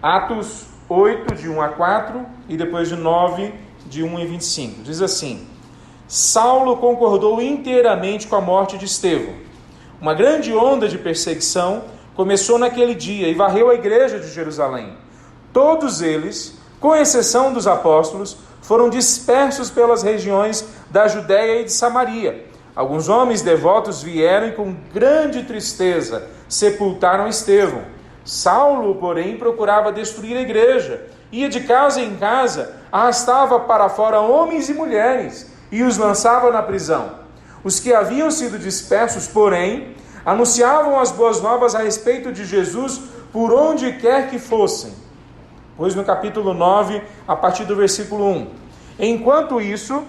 Atos 8, de 1 a 4, e depois de 9, de 1 e 25. Diz assim: Saulo concordou inteiramente com a morte de Estevão. Uma grande onda de perseguição começou naquele dia e varreu a igreja de Jerusalém. Todos eles, com exceção dos apóstolos, foram dispersos pelas regiões da Judéia e de Samaria. Alguns homens devotos vieram e com grande tristeza sepultaram Estevão. Saulo, porém, procurava destruir a igreja. Ia de casa em casa, arrastava para fora homens e mulheres e os lançava na prisão. Os que haviam sido dispersos, porém, anunciavam as boas novas a respeito de Jesus por onde quer que fossem. Pois no capítulo 9, a partir do versículo 1. Enquanto isso,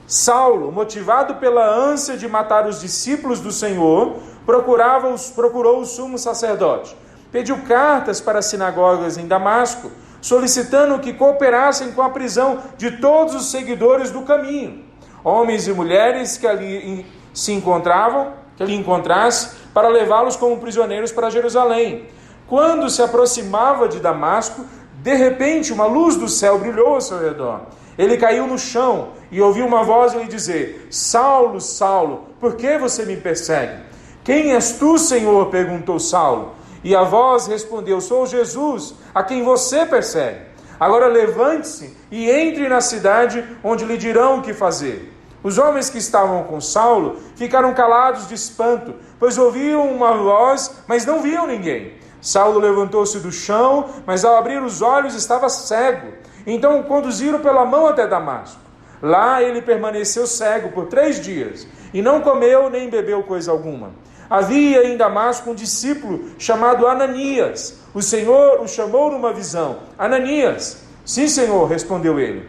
Saulo, motivado pela ânsia de matar os discípulos do Senhor, procurou o sumo sacerdote. Pediu cartas para as sinagogas em Damasco, solicitando que cooperassem com a prisão de todos os seguidores do caminho, homens e mulheres que ali se encontravam, que ele encontrasse, para levá-los como prisioneiros para Jerusalém. Quando se aproximava de Damasco, de repente uma luz do céu brilhou ao seu redor. Ele caiu no chão e ouviu uma voz lhe dizer: Saulo, Saulo, por que você me persegue? Quem és tu, Senhor? Perguntou Saulo. E a voz respondeu: sou Jesus, a quem você persegue. Agora levante-se e entre na cidade, onde lhe dirão o que fazer. Os homens que estavam com Saulo ficaram calados de espanto, pois ouviam uma voz, mas não viam ninguém. Saulo levantou-se do chão, mas ao abrir os olhos estava cego. Então o conduziram pela mão até Damasco. Lá ele permaneceu cego por 3 dias, e não comeu nem bebeu coisa alguma. Havia em Damasco um discípulo chamado Ananias. O Senhor o chamou numa visão: Ananias. Sim, Senhor, respondeu ele.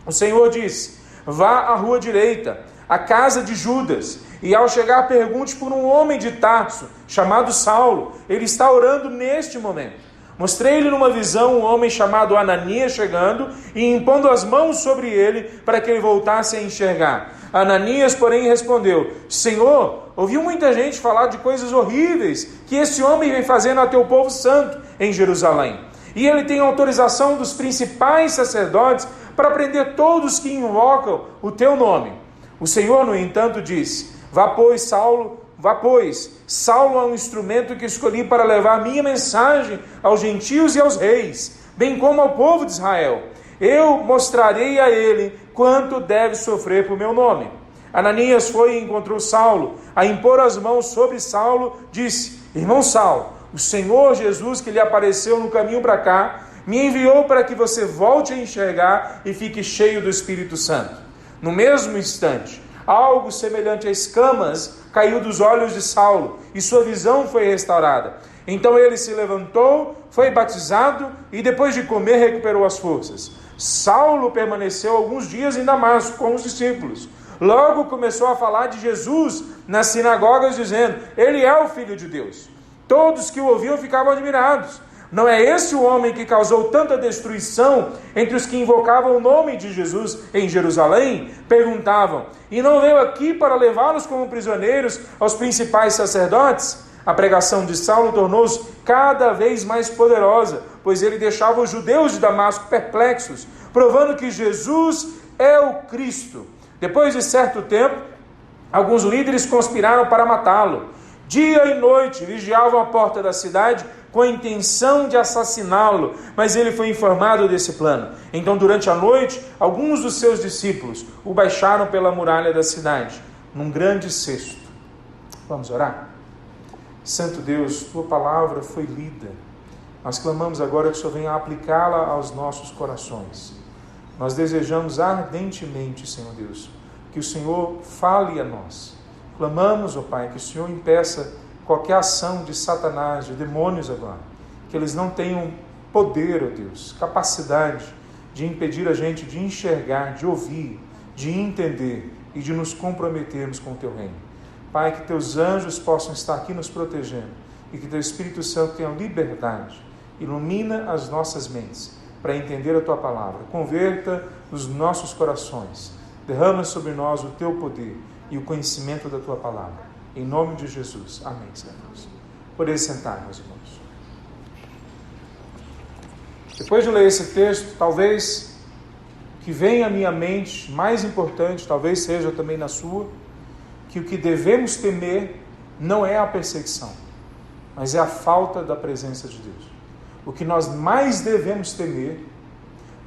O Senhor disse: vá à rua direita, à casa de Judas, e ao chegar pergunte por um homem de Tarso, chamado Saulo. Ele está orando neste momento. Mostrei-lhe numa visão um homem chamado Ananias chegando e impondo as mãos sobre ele para que ele voltasse a enxergar. Ananias, porém, respondeu: Senhor, ouvi muita gente falar de coisas horríveis que esse homem vem fazendo a teu povo santo em Jerusalém. E ele tem autorização dos principais sacerdotes para prender todos que invocam o teu nome. O Senhor, no entanto, disse: Vá, pois, Saulo é um instrumento que escolhi para levar minha mensagem aos gentios e aos reis, bem como ao povo de Israel. Eu mostrarei a ele quanto deve sofrer por meu nome. Ananias foi e encontrou Saulo. A impor as mãos sobre Saulo, disse: Irmão Saulo, o Senhor Jesus, que lhe apareceu no caminho para cá, me enviou para que você volte a enxergar e fique cheio do Espírito Santo. No mesmo instante, algo semelhante a escamas caiu dos olhos de Saulo e sua visão foi restaurada. Então ele se levantou, foi batizado e depois de comer recuperou as forças. Saulo permaneceu alguns dias em Damasco com os discípulos. Logo começou a falar de Jesus nas sinagogas, dizendo: ele é o Filho de Deus. Todos que o ouviam ficavam admirados. Não é esse o homem que causou tanta destruição entre os que invocavam o nome de Jesus em Jerusalém? Perguntavam: e não veio aqui para levá-los como prisioneiros aos principais sacerdotes? A pregação de Saulo tornou-se cada vez mais poderosa, pois ele deixava os judeus de Damasco perplexos, provando que Jesus é o Cristo. Depois de certo tempo, alguns líderes conspiraram para matá-lo. Dia e noite vigiavam a porta da cidade com a intenção de assassiná-lo, mas ele foi informado desse plano. Então, durante a noite, alguns dos seus discípulos o baixaram pela muralha da cidade, num grande cesto. Vamos orar? Santo Deus, tua palavra foi lida. Nós clamamos agora que o Senhor venha aplicá-la aos nossos corações. Nós desejamos ardentemente, Senhor Deus, que o Senhor fale a nós. Clamamos, ó Pai, que o Senhor impeça qualquer ação de Satanás, de demônios agora, que eles não tenham poder, ó Deus, capacidade de impedir a gente de enxergar, de ouvir, de entender e de nos comprometermos com o Teu reino. Pai, que Teus anjos possam estar aqui nos protegendo e que Teu Espírito Santo tenha liberdade, ilumina as nossas mentes para entender a Tua palavra, converta os nossos corações, derrama sobre nós o Teu poder e o conhecimento da Tua palavra. Em nome de Jesus. Amém, Senhor. Podeis sentar, meus irmãos. Depois de ler esse texto, talvez o que vem à minha mente, mais importante, talvez seja também na sua, que o que devemos temer não é a perseguição, mas é a falta da presença de Deus. O que nós mais devemos temer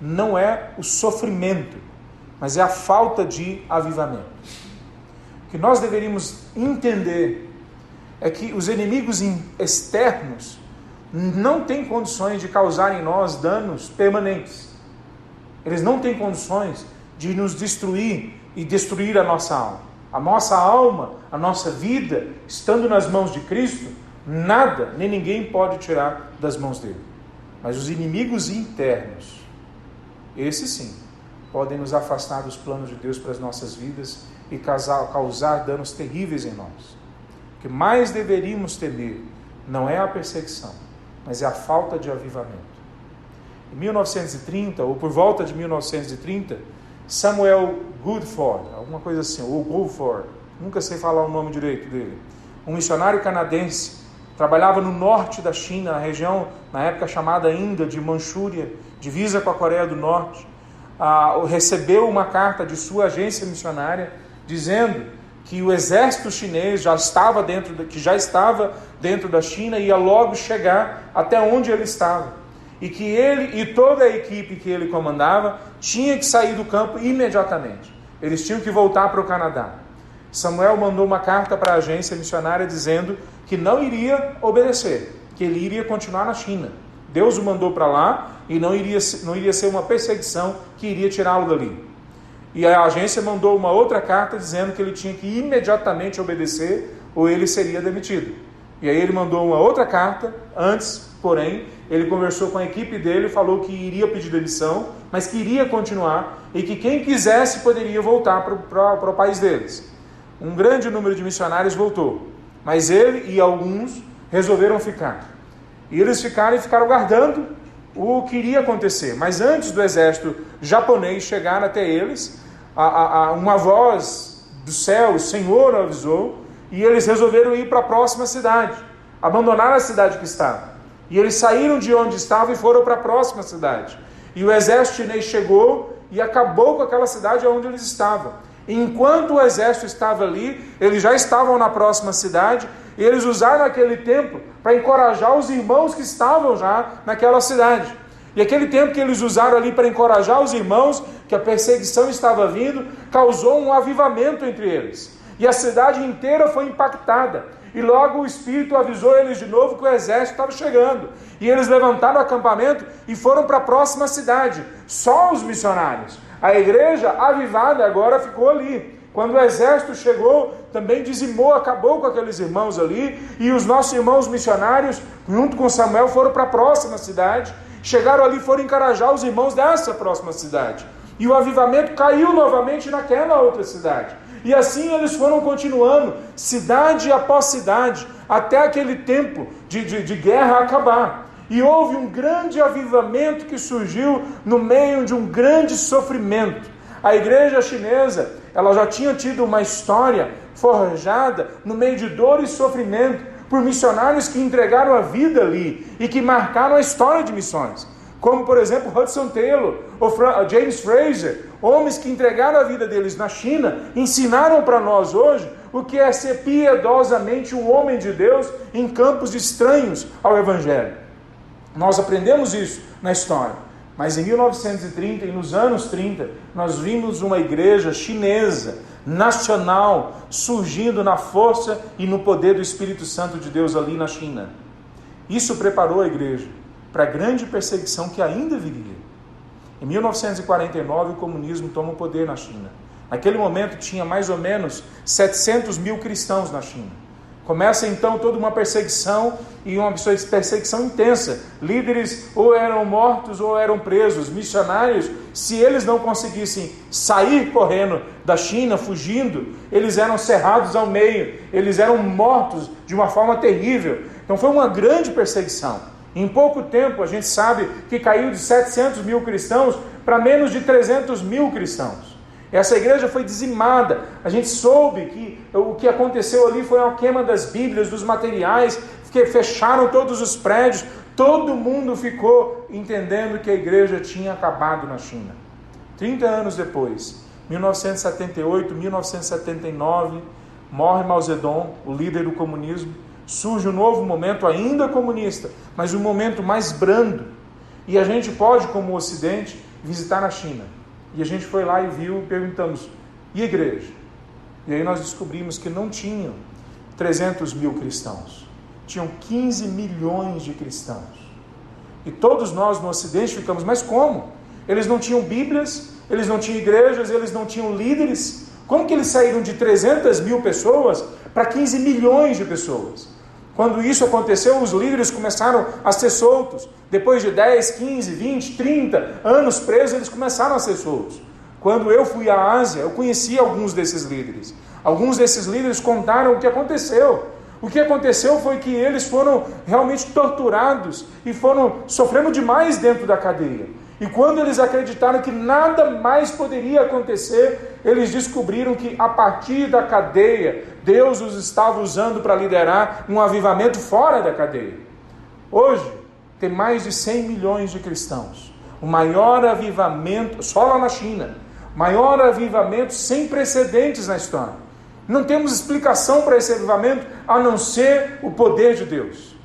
não é o sofrimento, mas é a falta de avivamento. O que nós deveríamos entender é que os inimigos externos não têm condições de causar em nós danos permanentes. Eles não têm condições de nos destruir e destruir a nossa alma. A nossa alma, a nossa vida, estando nas mãos de Cristo, nada, nem ninguém pode tirar das mãos dele. Mas os inimigos internos, esses sim, podem nos afastar dos planos de Deus para as nossas vidas e causar danos terríveis em nós. O que mais deveríamos temer não é a perseguição, mas é a falta de avivamento. Em 1930, ou por volta de 1930, Samuel Goodford, alguma coisa assim, ou Goodford, nunca sei falar o nome direito dele, um missionário canadense, trabalhava no norte da China, a região, na época chamada ainda de Manchúria, divisa com a Coreia do Norte, recebeu uma carta de sua agência missionária, dizendo que o exército chinês já estava dentro da China e ia logo chegar até onde ele estava. E que ele e toda a equipe que ele comandava tinha que sair do campo imediatamente. Eles tinham que voltar para o Canadá. Samuel mandou uma carta para a agência missionária dizendo que não iria obedecer, que ele iria continuar na China. Deus o mandou para lá e não iria ser uma perseguição que iria tirá-lo dali. E a agência mandou uma outra carta dizendo que ele tinha que imediatamente obedecer ou ele seria demitido. E aí ele mandou uma outra carta, antes, porém, ele conversou com a equipe dele e falou que iria pedir demissão, mas que iria continuar e que quem quisesse poderia voltar para o país deles. Um grande número de missionários voltou, mas ele e alguns resolveram ficar. E eles ficaram guardando o que iria acontecer. Mas antes do exército japonês chegar até eles, uma voz do céu, o Senhor avisou, e eles resolveram ir para a próxima cidade, abandonar a cidade que estavam. E eles saíram de onde estavam e foram para a próxima cidade. E o exército chinês chegou e acabou com aquela cidade onde eles estavam. Enquanto o exército estava ali, eles já estavam na próxima cidade, e eles usaram aquele tempo para encorajar os irmãos que estavam já naquela cidade. E aquele tempo que eles usaram ali para encorajar os irmãos, que a perseguição estava vindo, causou um avivamento entre eles. E a cidade inteira foi impactada. E logo o Espírito avisou eles de novo que o exército estava chegando. E eles levantaram o acampamento e foram para a próxima cidade. Só os missionários. A igreja avivada agora ficou ali. Quando o exército chegou, também dizimou, acabou com aqueles irmãos ali. E os nossos irmãos missionários, junto com Samuel, foram para a próxima cidade. Chegaram ali e foram encorajar os irmãos dessa próxima cidade. E o avivamento caiu novamente naquela outra cidade. E assim eles foram continuando, cidade após cidade, até aquele tempo de guerra acabar. E houve um grande avivamento que surgiu no meio de um grande sofrimento. A igreja chinesa, ela já tinha tido uma história forjada no meio de dor e sofrimento por missionários que entregaram a vida ali e que marcaram a história de missões. Como, por exemplo, Hudson Taylor ou James Fraser, homens que entregaram a vida deles na China, ensinaram para nós hoje o que é ser piedosamente um homem de Deus em campos estranhos ao Evangelho. Nós aprendemos isso na história. Mas em 1930 e nos anos 30, nós vimos uma igreja chinesa, nacional, surgindo na força e no poder do Espírito Santo de Deus ali na China. Isso preparou a igreja para a grande perseguição que ainda viria. Em 1949, o comunismo toma o poder na China. Naquele momento, tinha mais ou menos 700 mil cristãos na China. Começa então toda uma perseguição, e uma perseguição intensa. Líderes ou eram mortos ou eram presos. Missionários, se eles não conseguissem sair correndo da China, fugindo, eles eram cerrados ao meio, eles eram mortos de uma forma terrível. Então foi uma grande perseguição. Em pouco tempo, a gente sabe que caiu de 700 mil cristãos para menos de 300 mil cristãos. Essa igreja foi dizimada. A gente soube que o que aconteceu ali foi uma queima das Bíblias, dos materiais, que fecharam todos os prédios, Todo mundo ficou entendendo que a igreja tinha acabado na China. 30 anos depois, 1978, 1979, morre Mao Zedong, o líder do comunismo. Surge um novo momento, ainda comunista, mas um momento mais brando. E a gente pode, como o Ocidente, visitar na China. E a gente foi lá e viu, perguntamos, e a igreja? E aí nós descobrimos que não tinham 300 mil cristãos. Tinham 15 milhões de cristãos. E todos nós no Ocidente ficamos, mas como? Eles não tinham Bíblias, eles não tinham igrejas, eles não tinham líderes. Como que eles saíram de 300 mil pessoas para 15 milhões de pessoas? Quando isso aconteceu, os líderes começaram a ser soltos. Depois de 10, 15, 20, 30 anos presos, eles começaram a ser soltos. Quando eu fui à Ásia, eu conheci alguns desses líderes. Alguns desses líderes contaram o que aconteceu. O que aconteceu foi que eles foram realmente torturados e foram sofrendo demais dentro da cadeia. E quando eles acreditaram que nada mais poderia acontecer, eles descobriram que a partir da cadeia, Deus os estava usando para liderar um avivamento fora da cadeia. Hoje, tem mais de 100 milhões de cristãos. O maior avivamento, só lá na China, maior avivamento sem precedentes na história. Não temos explicação para esse avivamento, a não ser o poder de Deus.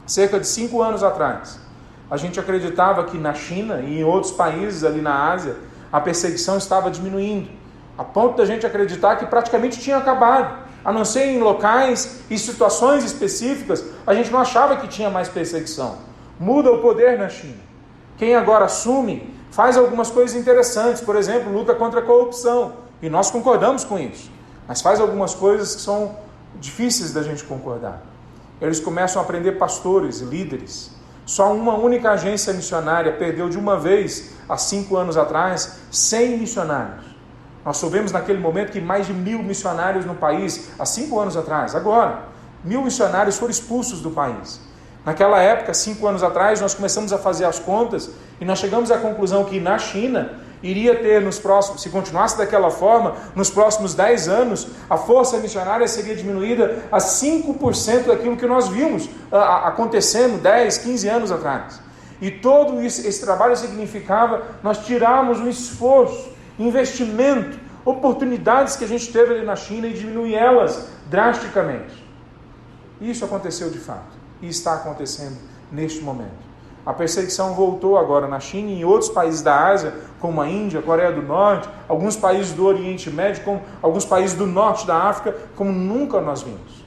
Cerca de 5 anos atrás, a gente acreditava que na China e em outros países ali na Ásia, a perseguição estava diminuindo, a ponto da gente acreditar que praticamente tinha acabado. A não ser em locais e situações específicas, a gente não achava que tinha mais perseguição. Muda o poder na China. Quem agora assume, faz algumas coisas interessantes, por exemplo, luta contra a corrupção, e nós concordamos com isso, mas faz algumas coisas que são difíceis da gente concordar. Eles começam a prender pastores e líderes. Só uma única agência missionária perdeu de uma vez, há 5 anos atrás, 100 missionários. Nós soubemos naquele momento que mais de 1.000 missionários no país, há 5 anos atrás, agora, 1.000 missionários foram expulsos do país. Naquela época, 5 anos atrás, nós começamos a fazer as contas e nós chegamos à conclusão que na China iria ter nos próximos, se continuasse daquela forma, nos próximos 10 anos, a força missionária seria diminuída a 5% daquilo que nós vimos acontecendo 10, 15 anos atrás. E todo esse trabalho significava nós tirarmos um esforço, investimento, oportunidades que a gente teve ali na China e diminuir elas drasticamente. Isso aconteceu de fato e está acontecendo neste momento. A perseguição voltou agora na China e em outros países da Ásia, como a Índia, a Coreia do Norte, alguns países do Oriente Médio, como alguns países do Norte da África, como nunca nós vimos.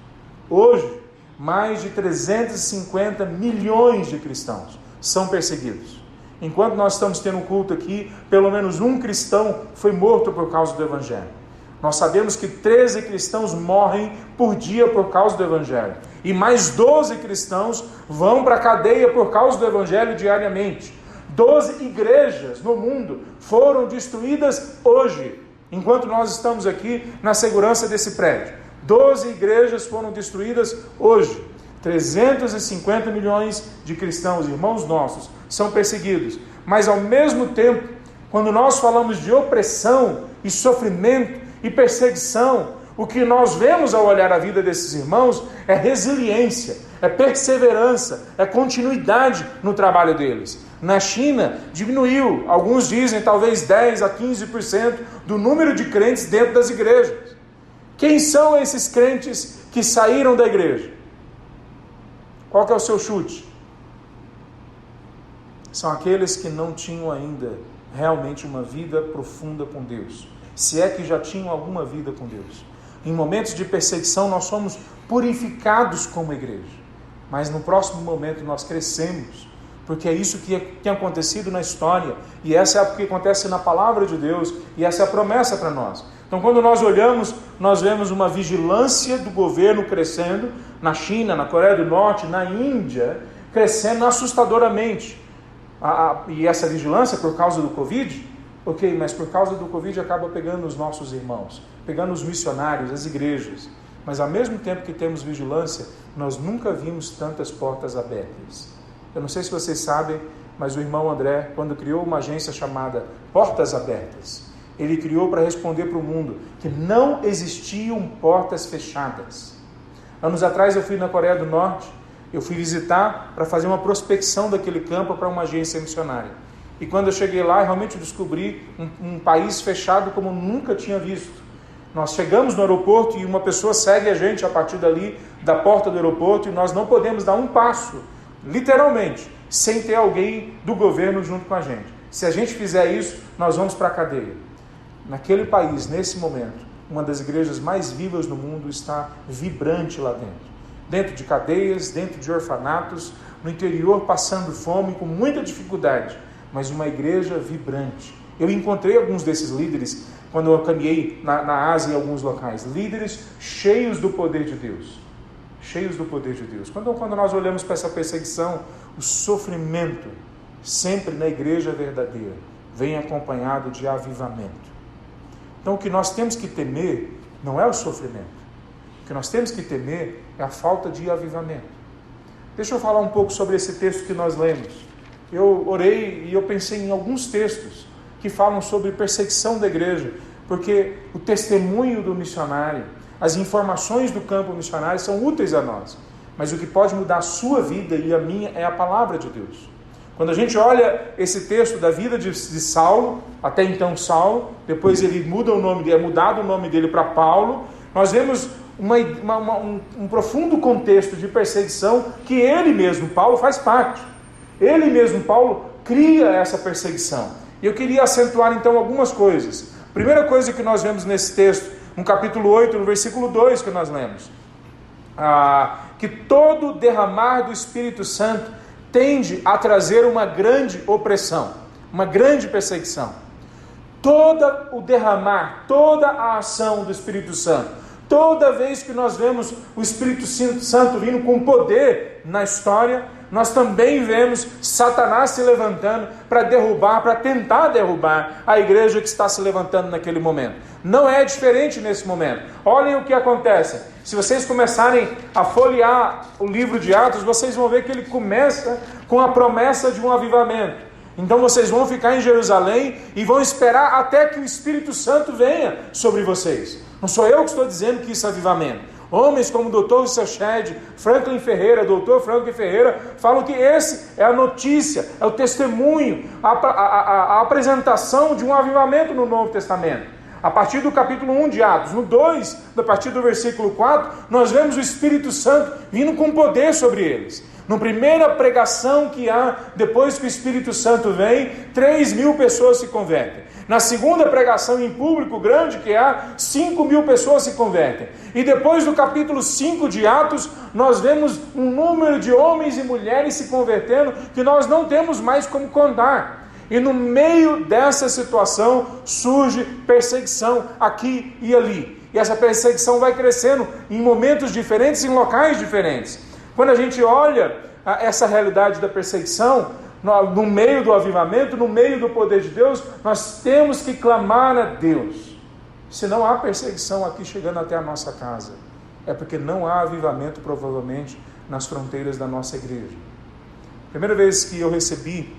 Hoje, mais de 350 milhões de cristãos são perseguidos. Enquanto nós estamos tendo um culto aqui, pelo menos um cristão foi morto por causa do Evangelho. Nós sabemos que 13 cristãos morrem por dia por causa do Evangelho. E mais 12 cristãos vão para a cadeia por causa do Evangelho diariamente. 12 igrejas no mundo foram destruídas hoje, enquanto nós estamos aqui na segurança desse prédio. 12 igrejas foram destruídas hoje. 350 milhões de cristãos, irmãos nossos, são perseguidos. Mas ao mesmo tempo, quando nós falamos de opressão e sofrimento e perseguição, o que nós vemos ao olhar a vida desses irmãos é resiliência, é perseverança, é continuidade no trabalho deles. Na China, diminuiu, alguns dizem talvez 10 a 15% do número de crentes dentro das igrejas. Quem são esses crentes que saíram da igreja? Qual que é o seu chute? São aqueles que não tinham ainda realmente uma vida profunda com Deus, se é que já tinham alguma vida com Deus. Em momentos de perseguição nós somos purificados como igreja, mas no próximo momento nós crescemos, porque é isso que tem acontecido na história, e essa é o que acontece na palavra de Deus, e essa é a promessa para nós. Então quando nós olhamos, nós vemos uma vigilância do governo crescendo, na China, na Coreia do Norte, na Índia, crescendo assustadoramente. E essa vigilância por causa do Covid, ok, mas por causa do Covid acaba pegando os nossos irmãos, pegando os missionários, as igrejas. Mas ao mesmo tempo que temos vigilância, nós nunca vimos tantas portas abertas. Eu não sei se vocês sabem, mas o irmão André, quando criou uma agência chamada Portas Abertas, ele criou para responder para o mundo que não existiam portas fechadas. Anos atrás eu fui na Coreia do Norte Eu fui visitar para fazer uma prospecção daquele campo para uma agência missionária. E quando eu cheguei lá, realmente descobri um país fechado como nunca tinha visto. Nós chegamos no aeroporto e uma pessoa segue a gente a partir dali, da porta do aeroporto, e nós não podemos dar um passo, literalmente, sem ter alguém do governo junto com a gente. Se a gente fizer isso, nós vamos para a cadeia. Naquele país, nesse momento, uma das igrejas mais vivas do mundo está vibrante lá dentro. Dentro de cadeias, dentro de orfanatos, no interior passando fome, com muita dificuldade, mas uma igreja vibrante. Eu encontrei alguns desses líderes quando eu caminhei na Ásia em alguns locais. Líderes cheios do poder de Deus. Cheios do poder de Deus. Quando nós olhamos para essa perseguição, o sofrimento, sempre na igreja verdadeira, vem acompanhado de avivamento. Então o que nós temos que temer não é o sofrimento. O que nós temos que temer é a falta de avivamento. Deixa eu falar um pouco sobre esse texto que nós lemos. Eu orei e eu pensei em alguns textos que falam sobre perseguição da igreja, porque o testemunho do missionário, as informações do campo missionário são úteis a nós, mas o que pode mudar a sua vida e a minha é a palavra de Deus. Quando a gente olha esse texto da vida de Saulo, até então Saulo, depois ele muda o nome dele, é mudado o nome dele para Paulo, nós vemos um profundo contexto de perseguição que ele mesmo, Paulo, faz parte. Ele mesmo, Paulo, cria essa perseguição. E eu queria acentuar então algumas coisas. Primeira coisa que nós vemos nesse texto, no capítulo 8, no versículo 2 que nós lemos, que todo derramar do Espírito Santo tende a trazer uma grande opressão, uma grande perseguição. Todo o derramar, toda a ação do Espírito Santo, toda vez que nós vemos o Espírito Santo vindo com poder na história, nós também vemos Satanás se levantando para derrubar, para tentar derrubar a igreja que está se levantando naquele momento. Não é diferente nesse momento. Olhem o que acontece. Se vocês começarem a folhear o livro de Atos, vocês vão ver que ele começa com a promessa de um avivamento. Então vocês vão ficar em Jerusalém e vão esperar até que o Espírito Santo venha sobre vocês. Não sou eu que estou dizendo que isso é avivamento. Homens como o Dr. Richard, Franklin Ferreira, Dr. Franklin Ferreira, falam que esse é a notícia, é o testemunho, a apresentação de um avivamento no Novo Testamento. A partir do capítulo 1 de Atos, no 2, a partir do versículo 4, nós vemos o Espírito Santo vindo com poder sobre eles. Na primeira pregação que há, depois que o Espírito Santo vem, 3.000 pessoas se convertem. Na segunda pregação em público grande que há, 5.000 pessoas se convertem. E depois do capítulo 5 de Atos, nós vemos um número de homens e mulheres se convertendo que nós não temos mais como contar. E no meio dessa situação surge perseguição aqui e ali. E essa perseguição vai crescendo em momentos diferentes, em locais diferentes. Quando a gente olha essa realidade da perseguição, no meio do avivamento, no meio do poder de Deus, nós temos que clamar a Deus. Se não há perseguição aqui chegando até a nossa casa, é porque não há avivamento provavelmente nas fronteiras da nossa igreja. Primeira vez que eu recebi,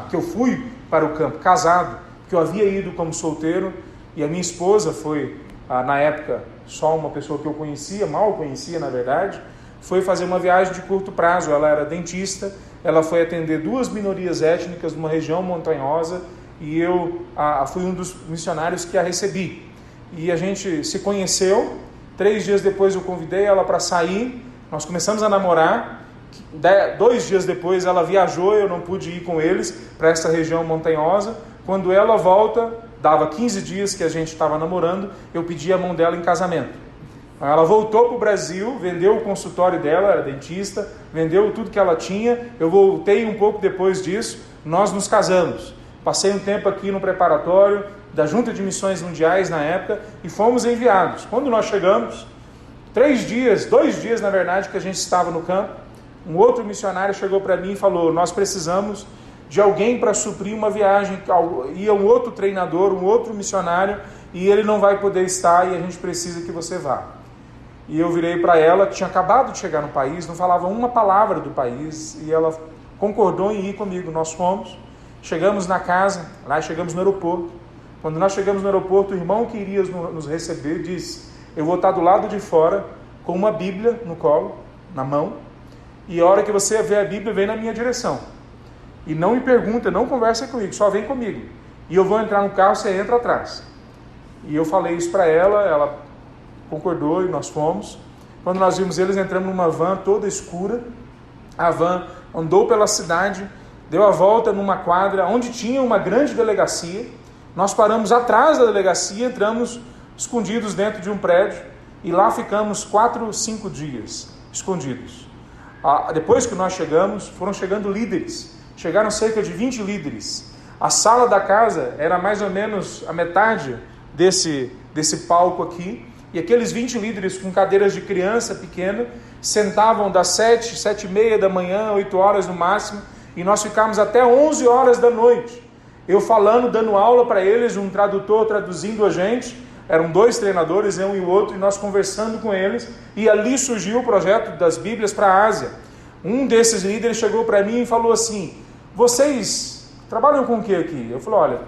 que eu fui para o campo casado, que eu havia ido como solteiro, e a minha esposa foi, na época, só uma pessoa que eu conhecia, mal conhecia na verdade, foi fazer uma viagem de curto prazo. Ela era dentista, ela foi atender 2 minorias étnicas numa região montanhosa, e eu fui um dos missionários que a recebi. E a gente se conheceu, 3 dias depois eu convidei ela para sair, nós começamos a namorar, 2 dias depois ela viajou, eu não pude ir com eles para essa região montanhosa. Quando ela volta, dava 15 dias que a gente estava namorando, eu pedi a mão dela em casamento. Ela voltou para o Brasil, vendeu o consultório dela, era dentista, vendeu tudo que ela tinha. Eu voltei um pouco depois disso, nós nos casamos. Passei um tempo aqui no preparatório da Junta de Missões Mundiais na época e fomos enviados. Quando nós chegamos, 2 dias na verdade que a gente estava no campo, um outro missionário chegou para mim e falou: nós precisamos de alguém para suprir uma viagem, ia um outro treinador, um outro missionário, e ele não vai poder estar e a gente precisa que você vá. E eu virei para ela, que tinha acabado de chegar no país, não falava uma palavra do país, e ela concordou em ir comigo. Nós fomos, chegamos na casa, lá chegamos no aeroporto. Quando nós chegamos no aeroporto, o irmão que iria nos receber disse: eu vou estar do lado de fora com uma Bíblia no colo, na mão, e a hora que você vê a Bíblia, vem na minha direção. E não me pergunta, não conversa comigo, só vem comigo. E eu vou entrar no carro, você entra atrás. E eu falei isso para ela, ela concordou e nós fomos. Quando nós vimos eles, entramos numa van toda escura. A van andou pela cidade, deu a volta numa quadra onde tinha uma grande delegacia. Nós paramos atrás da delegacia, entramos escondidos dentro de um prédio e lá ficamos 4, 5 dias escondidos. Depois que nós chegamos, foram chegando líderes. Chegaram cerca de 20 líderes. A sala da casa era mais ou menos a metade desse palco aqui, e aqueles 20 líderes com cadeiras de criança pequena sentavam das 7, 7h30 da manhã, 8 horas no máximo, e nós ficamos até 11 horas da noite. Eu falando, dando aula para eles, um tradutor traduzindo a gente, eram 2 treinadores, um e o outro, e nós conversando com eles, e ali surgiu o projeto das Bíblias para a Ásia. Um desses líderes chegou para mim e falou assim: vocês trabalham com o que aqui? Eu falei: olha,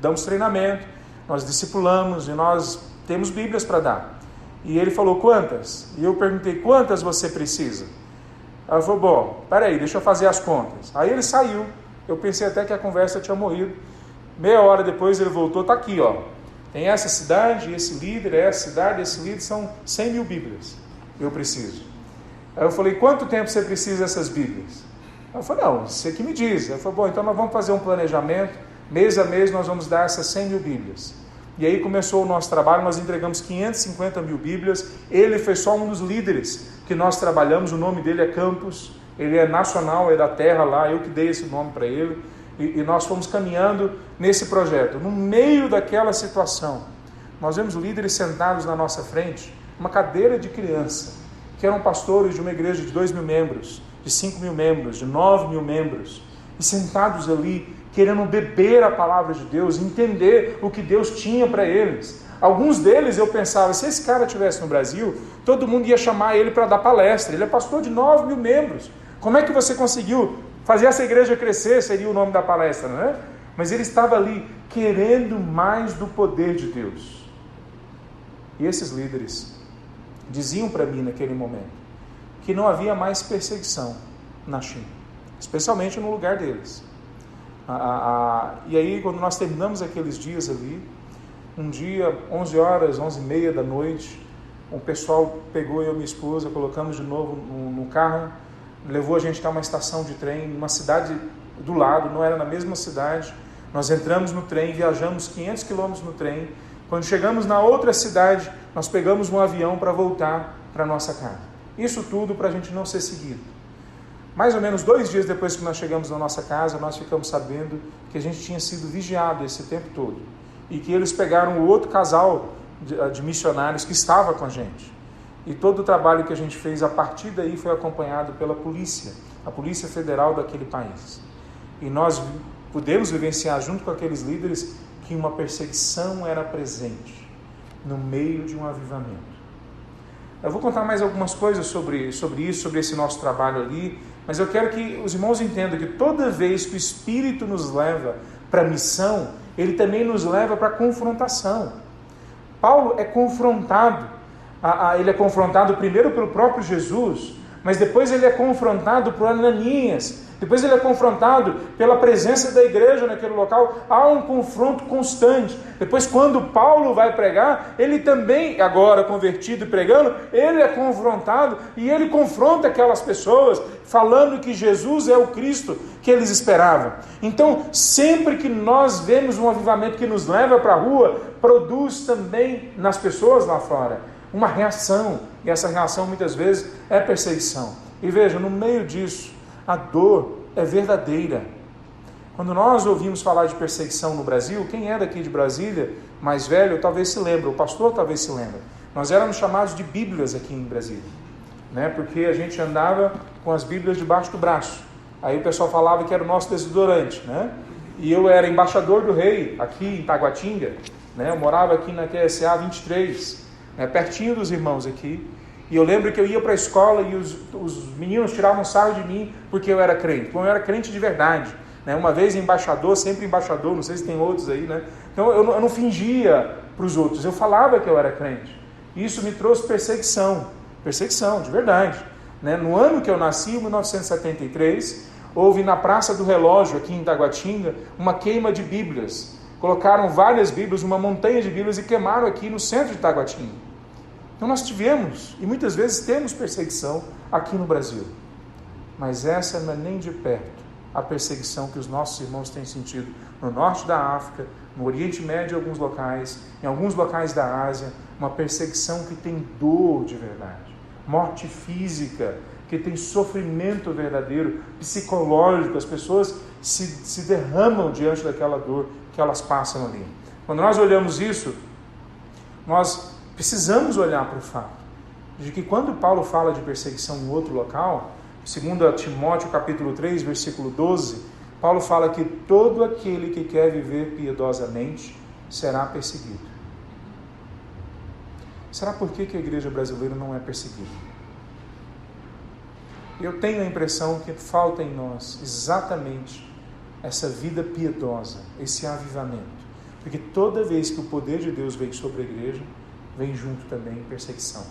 damos treinamento, nós discipulamos e nós temos Bíblias para dar. E ele falou: quantas? E eu perguntei: quantas você precisa? Aí ele falou: bom, peraí, deixa eu fazer as contas. Aí ele saiu, eu pensei até que a conversa tinha morrido. Meia hora depois ele voltou: está aqui, ó, tem essa cidade, esse líder, essa cidade, esse líder, são 100.000 Bíblias, eu preciso. Aí eu falei: quanto tempo você precisa dessas Bíblias? Aí eu falei: não, você que me diz. Ele falou: bom, então nós vamos fazer um planejamento, mês a mês nós vamos dar essas 100.000 Bíblias. E aí começou o nosso trabalho, nós entregamos 550.000 Bíblias. Ele foi só um dos líderes que nós trabalhamos, o nome dele é Campos, ele é nacional, é da terra lá, eu que dei esse nome para ele. E nós fomos caminhando nesse projeto. No meio daquela situação, nós vemos líderes sentados na nossa frente, uma cadeira de criança, que eram pastores de uma igreja de 2.000 membros, de 5.000 membros, de 9.000 membros, e sentados ali, querendo beber a palavra de Deus, entender o que Deus tinha para eles. Alguns deles eu pensava, se esse cara estivesse no Brasil, todo mundo ia chamar ele para dar palestra. Ele é pastor de 9.000 membros. Como é que você conseguiu fazer essa igreja crescer? Seria o nome da palestra, não é? Mas ele estava ali querendo mais do poder de Deus. E esses líderes diziam para mim naquele momento que não havia mais perseguição na China, especialmente no lugar deles. E aí, quando nós terminamos aqueles dias ali, um dia, 11 horas, 11h30 da noite, o pessoal pegou eu e minha esposa, colocamos de novo no carro, levou a gente até uma estação de trem, numa cidade do lado, não era na mesma cidade. Nós entramos no trem, viajamos 500 quilômetros no trem. Quando chegamos na outra cidade, nós pegamos um avião para voltar para a nossa casa. Isso tudo para a gente não ser seguido. Mais ou menos 2 dias depois que nós chegamos na nossa casa, nós ficamos sabendo que a gente tinha sido vigiado esse tempo todo. E que eles pegaram o outro casal de missionários que estava com a gente. E todo o trabalho que a gente fez a partir daí foi acompanhado pela polícia, a Polícia Federal daquele país. E nós pudemos vivenciar junto com aqueles líderes que uma perseguição era presente no meio de um avivamento. Eu vou contar mais algumas coisas sobre isso, sobre esse nosso trabalho ali, mas eu quero que os irmãos entendam que toda vez que o Espírito nos leva para a missão, ele também nos leva para a confrontação. Paulo é confrontado, ele é confrontado primeiro pelo próprio Jesus, mas depois ele é confrontado por Ananias, depois ele é confrontado pela presença da igreja naquele local. Há um confronto constante. Depois, quando Paulo vai pregar, ele também, agora convertido e pregando, ele é confrontado e ele confronta aquelas pessoas, falando que Jesus é o Cristo que eles esperavam. Então, sempre que nós vemos um avivamento que nos leva para a rua, produz também nas pessoas lá fora uma reação, e essa reação muitas vezes é perseguição. E veja, no meio disso, a dor é verdadeira. Quando nós ouvimos falar de perseguição no Brasil, quem é daqui de Brasília, mais velho, talvez se lembre, o pastor talvez se lembre. Nós éramos chamados de Bíblias aqui em Brasília, né? Porque a gente andava com as Bíblias debaixo do braço. Aí o pessoal falava que era o nosso desodorante, né? E eu era embaixador do rei aqui em Taguatinga, né? Eu morava aqui na QSA 23, né? Pertinho dos irmãos aqui. E eu lembro que eu ia para a escola e os meninos tiravam sarro de mim porque eu era crente. Então eu era crente de verdade, né? Uma vez embaixador, sempre embaixador, não sei se tem outros aí, né? Então eu não fingia para os outros, eu falava que eu era crente. E isso me trouxe perseguição de verdade. né? No ano que eu nasci, em 1973, houve na Praça do Relógio, aqui em Taguatinga, uma queima de Bíblias. Colocaram várias Bíblias, uma montanha de Bíblias, e queimaram aqui no centro de Taguatinga. Então nós tivemos, e muitas vezes temos perseguição aqui no Brasil. Mas essa não é nem de perto a perseguição que os nossos irmãos têm sentido no norte da África, no Oriente Médio em alguns locais, em alguns locais da Ásia, uma perseguição que tem dor de verdade, morte física, que tem sofrimento verdadeiro, psicológico. As pessoas se derramam diante daquela dor que elas passam ali. Quando nós olhamos isso, nós precisamos olhar para o fato de que quando Paulo fala de perseguição em outro local, 2 Timóteo capítulo 3, versículo 12, Paulo fala que todo aquele que quer viver piedosamente será perseguido. Será por que a igreja brasileira não é perseguida? Eu tenho a impressão que falta em nós exatamente essa vida piedosa, esse avivamento. Porque toda vez que o poder de Deus vem sobre a igreja, vem junto também perseguição.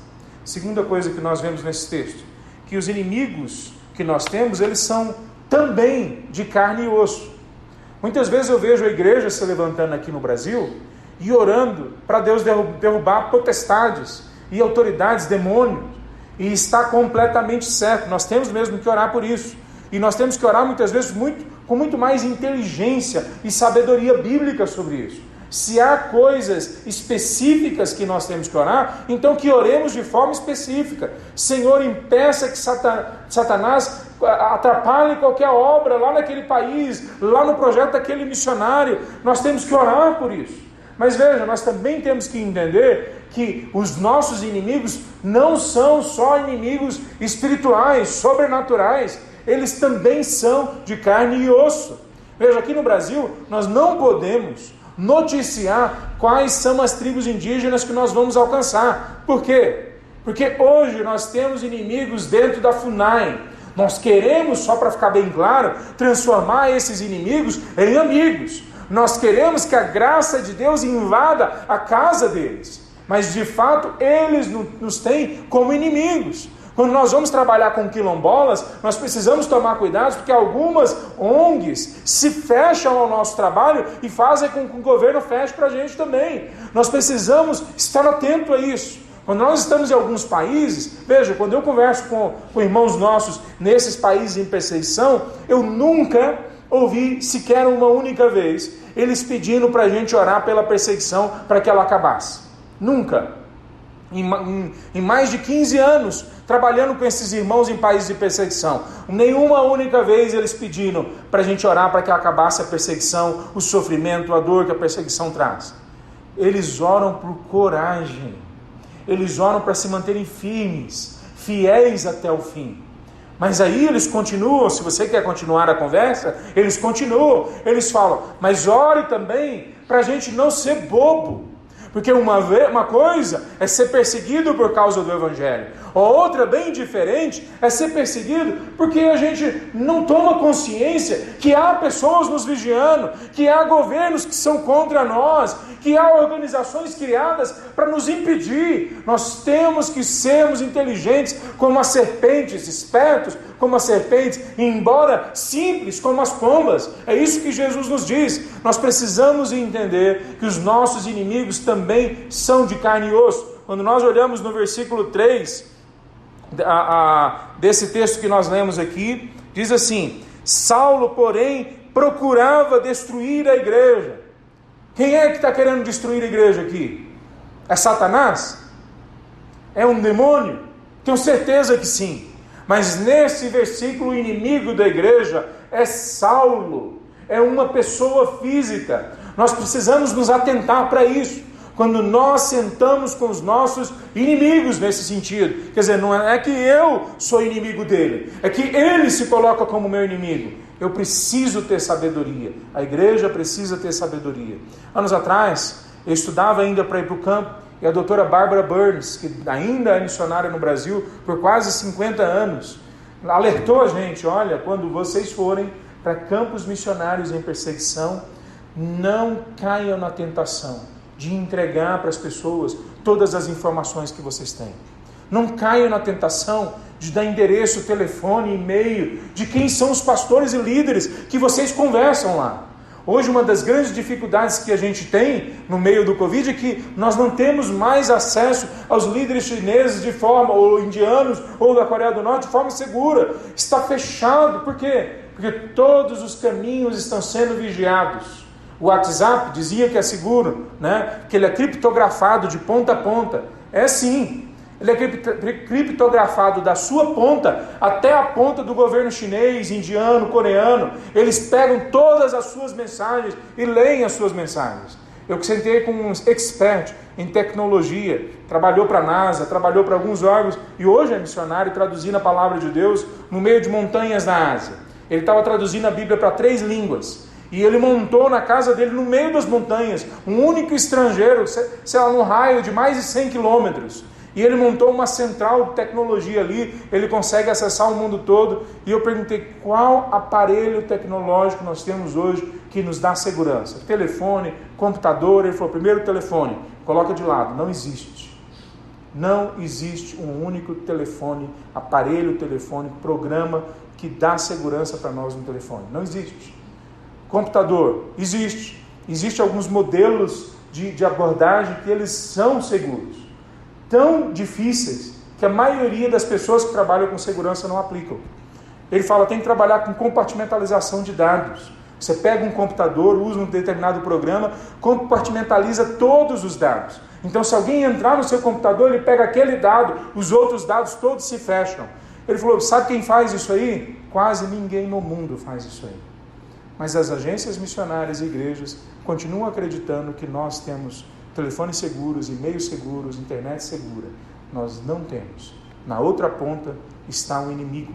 Segunda coisa que nós vemos nesse texto, que os inimigos que nós temos, eles são também de carne e osso. Muitas vezes eu vejo a igreja se levantando aqui no Brasil e orando para Deus derrubar potestades e autoridades, demônios, e está completamente certo. Nós temos mesmo que orar por isso, e nós temos que orar muitas vezes com muito mais inteligência e sabedoria bíblica sobre isso. Se há coisas específicas que nós temos que orar, então que oremos de forma específica. Senhor, impeça que Satanás atrapalhe qualquer obra lá naquele país, lá no projeto daquele missionário. Nós temos que orar por isso. Mas veja, nós também temos que entender que os nossos inimigos não são só inimigos espirituais, sobrenaturais. Eles também são de carne e osso. Veja, aqui no Brasil, nós não podemos noticiar quais são as tribos indígenas que nós vamos alcançar. Por quê? Porque hoje nós temos inimigos dentro da FUNAI. Nós queremos, só para ficar bem claro, transformar esses inimigos em amigos. Nós queremos que a graça de Deus invada a casa deles. Mas de fato eles nos têm como inimigos. Quando nós vamos trabalhar com quilombolas, nós precisamos tomar cuidado, porque algumas ONGs se fecham ao nosso trabalho e fazem com que o governo feche para a gente também. Nós precisamos estar atento a isso. Quando nós estamos em alguns países, veja, quando eu converso com irmãos nossos nesses países em perseguição, eu nunca ouvi sequer uma única vez eles pedindo para a gente orar pela perseguição para que ela acabasse. Nunca. Em mais de 15 anos, trabalhando com esses irmãos em países de perseguição, nenhuma única vez eles pediram para a gente orar para que acabasse a perseguição, o sofrimento, a dor que a perseguição traz. Eles oram por coragem, eles oram para se manterem firmes, fiéis até o fim. Mas aí eles continuam, se você quer continuar a conversa, eles continuam, eles falam, mas ore também para a gente não ser bobo. Porque uma coisa é ser perseguido por causa do Evangelho. A outra, bem diferente, é ser perseguido porque a gente não toma consciência que há pessoas nos vigiando, que há governos que são contra nós, que há organizações criadas para nos impedir. Nós temos que sermos inteligentes como as serpentes, espertos como as serpentes, embora simples como as pombas. É isso que Jesus nos diz. Nós precisamos entender que os nossos inimigos também são de carne e osso. Quando nós olhamos no versículo 3 desse texto que nós lemos aqui, diz assim: Saulo, porém, procurava destruir a igreja. Quem é que está querendo destruir a igreja aqui? É Satanás? É um demônio? Tenho certeza que sim. Mas nesse versículo, o inimigo da igreja é Saulo, é uma pessoa física. Nós precisamos nos atentar para isso. Quando nós sentamos com os nossos inimigos nesse sentido, quer dizer, não é que eu sou inimigo dele, é que ele se coloca como meu inimigo. Eu preciso ter sabedoria, a igreja precisa ter sabedoria. Anos atrás, eu estudava ainda para ir para o campo, e a doutora Barbara Burns, que ainda é missionária no Brasil por quase 50 anos, alertou a gente: olha, quando vocês forem para campos missionários em perseguição, não caiam na tentação de entregar para as pessoas todas as informações que vocês têm. Não caia na tentação de dar endereço, telefone, e-mail, de quem são os pastores e líderes que vocês conversam lá. Hoje uma das grandes dificuldades que a gente tem no meio do Covid é que nós não temos mais acesso aos líderes chineses de forma, ou indianos, ou da Coreia do Norte de forma segura. Está fechado. Por quê? Porque todos os caminhos estão sendo vigiados. O WhatsApp dizia que é seguro, né? Que ele é criptografado de ponta a ponta. É sim. Ele é criptografado da sua ponta até a ponta do governo chinês, indiano, coreano. Eles pegam todas as suas mensagens e leem as suas mensagens. Eu sentei com um expert em tecnologia, trabalhou para a NASA, trabalhou para alguns órgãos e hoje é missionário traduzindo a palavra de Deus no meio de montanhas da Ásia. Ele estava traduzindo a Bíblia para 3 línguas. E ele montou na casa dele, no meio das montanhas, um único estrangeiro, sei lá, num raio de mais de 100 quilômetros. E ele montou uma central de tecnologia ali, ele consegue acessar o mundo todo. E eu perguntei, qual aparelho tecnológico nós temos hoje que nos dá segurança? Telefone, computador. Ele falou, primeiro o telefone, coloca de lado, não existe. Não existe um único telefone, aparelho telefone, programa que dá segurança para nós no telefone. Não existe. Computador, existe. Existem alguns modelos de abordagem que eles são seguros. Tão difíceis que a maioria das pessoas que trabalham com segurança não aplicam. Ele fala, tem que trabalhar com compartimentalização de dados. Você pega um computador, usa um determinado programa, compartimentaliza todos os dados. Então, se alguém entrar no seu computador, ele pega aquele dado, os outros dados todos se fecham. Ele falou, sabe quem faz isso aí? Quase ninguém no mundo faz isso aí. Mas as agências missionárias e igrejas continuam acreditando que nós temos telefones seguros, e-mails seguros, internet segura. Nós não temos. Na outra ponta está o inimigo,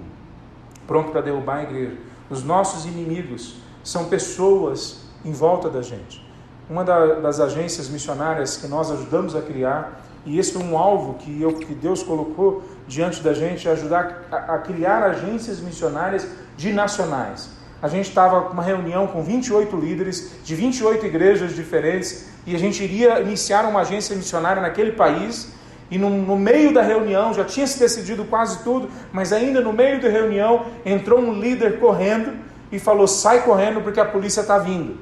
pronto para derrubar a igreja. Os nossos inimigos são pessoas em volta da gente. Uma das agências missionárias que nós ajudamos a criar, e esse foi um alvo que Deus colocou diante da gente, é ajudar a criar agências missionárias nacionais. A gente estava com uma reunião com 28 líderes de 28 igrejas diferentes e a gente iria iniciar uma agência missionária naquele país e no meio da reunião, já tinha se decidido quase tudo, mas ainda no meio da reunião entrou um líder correndo e falou, sai correndo porque a polícia está vindo.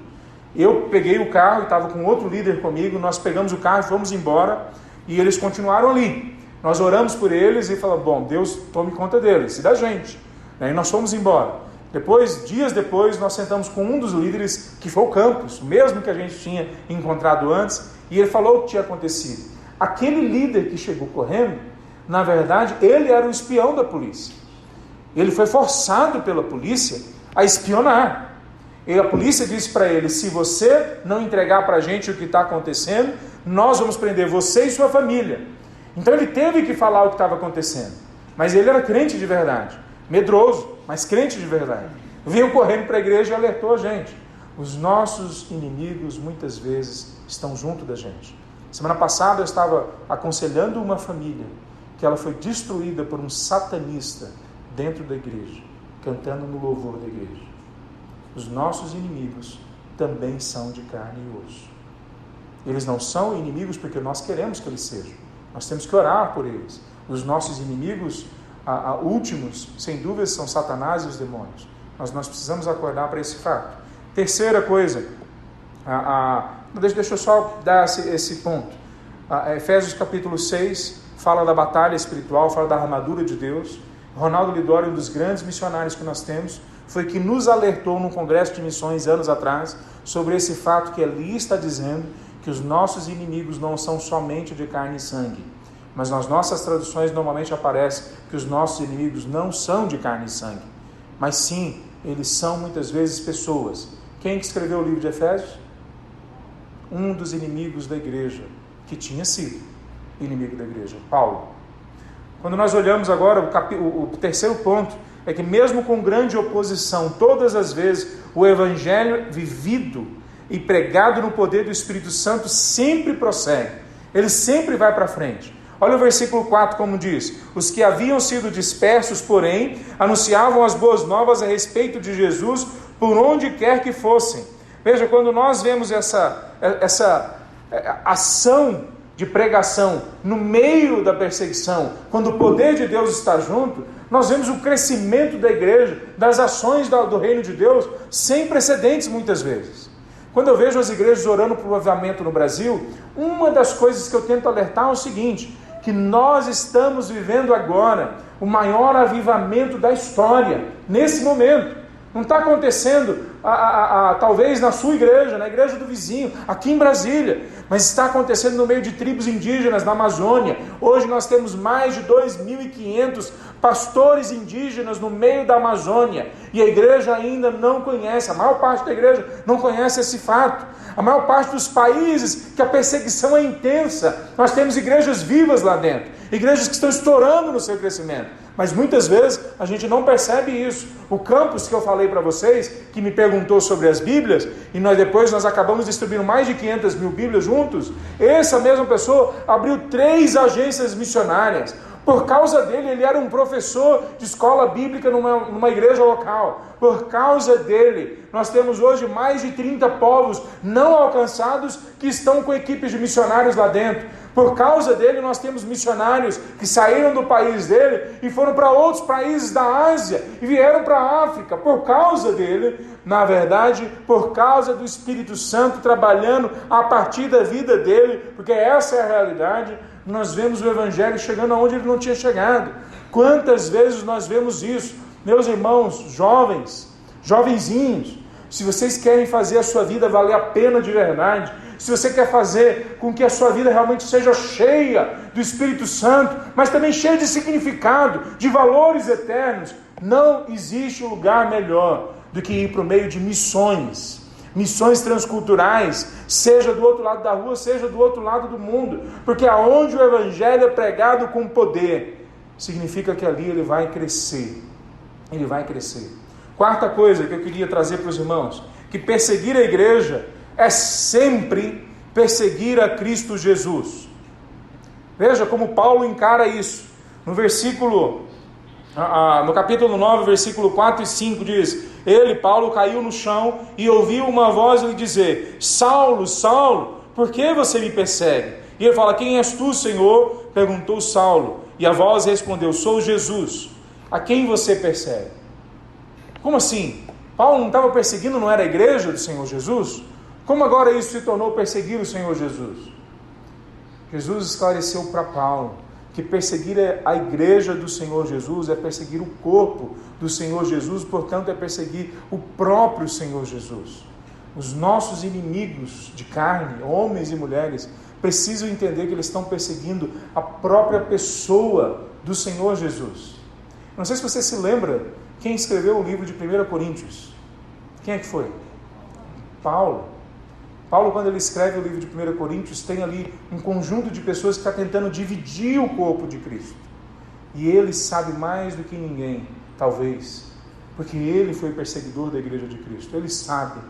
Eu peguei o carro, estava com outro líder comigo, nós pegamos o carro e fomos embora e eles continuaram ali. Nós oramos por eles e falamos, bom, Deus tome conta deles e da gente. E nós fomos embora. Dias depois, nós sentamos com um dos líderes, que foi o Campos, o mesmo que a gente tinha encontrado antes, e ele falou o que tinha acontecido. Aquele líder que chegou correndo, na verdade, ele era o espião da polícia. Ele foi forçado pela polícia a espionar. E a polícia disse para ele, se você não entregar para a gente o que está acontecendo, nós vamos prender você e sua família. Então ele teve que falar o que estava acontecendo. Mas ele era crente de verdade, medroso, mas crente de verdade. Veio correndo para a igreja e alertou a gente. Os nossos inimigos muitas vezes estão junto da gente. Semana passada eu estava aconselhando uma família que ela foi destruída por um satanista dentro da igreja, cantando no louvor da igreja. Os nossos inimigos também são de carne e osso. Eles não são inimigos porque nós queremos que eles sejam. Nós temos que orar por eles. Os nossos inimigos últimos, sem dúvida, são Satanás e os demônios. Mas nós precisamos acordar para esse fato. Terceira coisa, deixa eu só dar esse ponto. Efésios capítulo 6 fala da batalha espiritual, fala da armadura de Deus. Ronaldo Lidório, um dos grandes missionários que nós temos, foi que nos alertou num congresso de missões anos atrás sobre esse fato que ali está dizendo que os nossos inimigos não são somente de carne e sangue, mas nas nossas traduções normalmente aparece que os nossos inimigos não são de carne e sangue, mas sim, eles são muitas vezes pessoas. Quem que escreveu o livro de Efésios? Um dos inimigos da igreja, que tinha sido inimigo da igreja, Paulo. Quando nós olhamos agora, o terceiro ponto é que mesmo com grande oposição, todas as vezes, o evangelho vivido e pregado no poder do Espírito Santo sempre prossegue. Ele sempre vai para frente. Olha o versículo 4 como diz: os que haviam sido dispersos, porém, anunciavam as boas novas a respeito de Jesus por onde quer que fossem. Veja, quando nós vemos essa ação de pregação no meio da perseguição, quando o poder de Deus está junto, nós vemos o crescimento da igreja, das ações do reino de Deus, sem precedentes muitas vezes. Quando eu vejo as igrejas orando por um avivamento no Brasil, uma das coisas que eu tento alertar é o seguinte, que nós estamos vivendo agora o maior avivamento da história, nesse momento. Não está acontecendo, talvez na sua igreja, na igreja do vizinho, aqui em Brasília, mas está acontecendo no meio de tribos indígenas na Amazônia. Hoje nós temos mais de 2.500 pastores indígenas no meio da Amazônia, e a igreja ainda não conhece, a maior parte da igreja não conhece esse fato. A maior parte dos países que a perseguição é intensa, nós temos igrejas vivas lá dentro, igrejas que estão estourando no seu crescimento, mas muitas vezes a gente não percebe isso. O campus que eu falei para vocês, que me perguntou sobre as Bíblias, e depois nós acabamos distribuindo mais de 500 mil Bíblias juntos, essa mesma pessoa abriu 3 agências missionárias. Por causa dele, ele era um professor de escola bíblica numa igreja local. Por causa dele, nós temos hoje mais de 30 povos não alcançados que estão com equipes de missionários lá dentro. Por causa dele, nós temos missionários que saíram do país dele e foram para outros países da Ásia e vieram para a África. Por causa dele, na verdade, por causa do Espírito Santo trabalhando a partir da vida dele, porque essa é a realidade, nós vemos o Evangelho chegando aonde ele não tinha chegado. Quantas vezes nós vemos isso? Meus irmãos, jovenzinhos, se vocês querem fazer a sua vida valer a pena de verdade, se você quer fazer com que a sua vida realmente seja cheia do Espírito Santo, mas também cheia de significado, de valores eternos, não existe lugar melhor do que ir para o meio de missões transculturais, seja do outro lado da rua, seja do outro lado do mundo, porque aonde o Evangelho é pregado com poder, significa que ali ele vai crescer. Quarta coisa que eu queria trazer para os irmãos, que perseguir a igreja é sempre perseguir a Cristo Jesus. Veja como Paulo encara isso. No capítulo 9, versículo 4 e 5 diz: ele, Paulo, caiu no chão e ouviu uma voz lhe dizer: Saulo, Saulo, por que você me persegue? E ele fala: quem és tu, Senhor? Perguntou Saulo. E a voz respondeu: sou Jesus, a quem você persegue. Como assim? Paulo não estava perseguindo, não era a igreja do Senhor Jesus? Como agora isso se tornou perseguir o Senhor Jesus? Jesus esclareceu para Paulo que perseguir a igreja do Senhor Jesus é perseguir o corpo do Senhor Jesus, portanto é perseguir o próprio Senhor Jesus. Os nossos inimigos de carne, homens e mulheres, precisam entender que eles estão perseguindo a própria pessoa do Senhor Jesus. Não sei se você se lembra quem escreveu o livro de 1 Coríntios. Quem é que foi? Paulo. Paulo, quando ele escreve o livro de 1 Coríntios, tem ali um conjunto de pessoas que está tentando dividir o corpo de Cristo. E ele sabe mais do que ninguém, talvez, porque ele foi perseguidor da igreja de Cristo. Ele sabe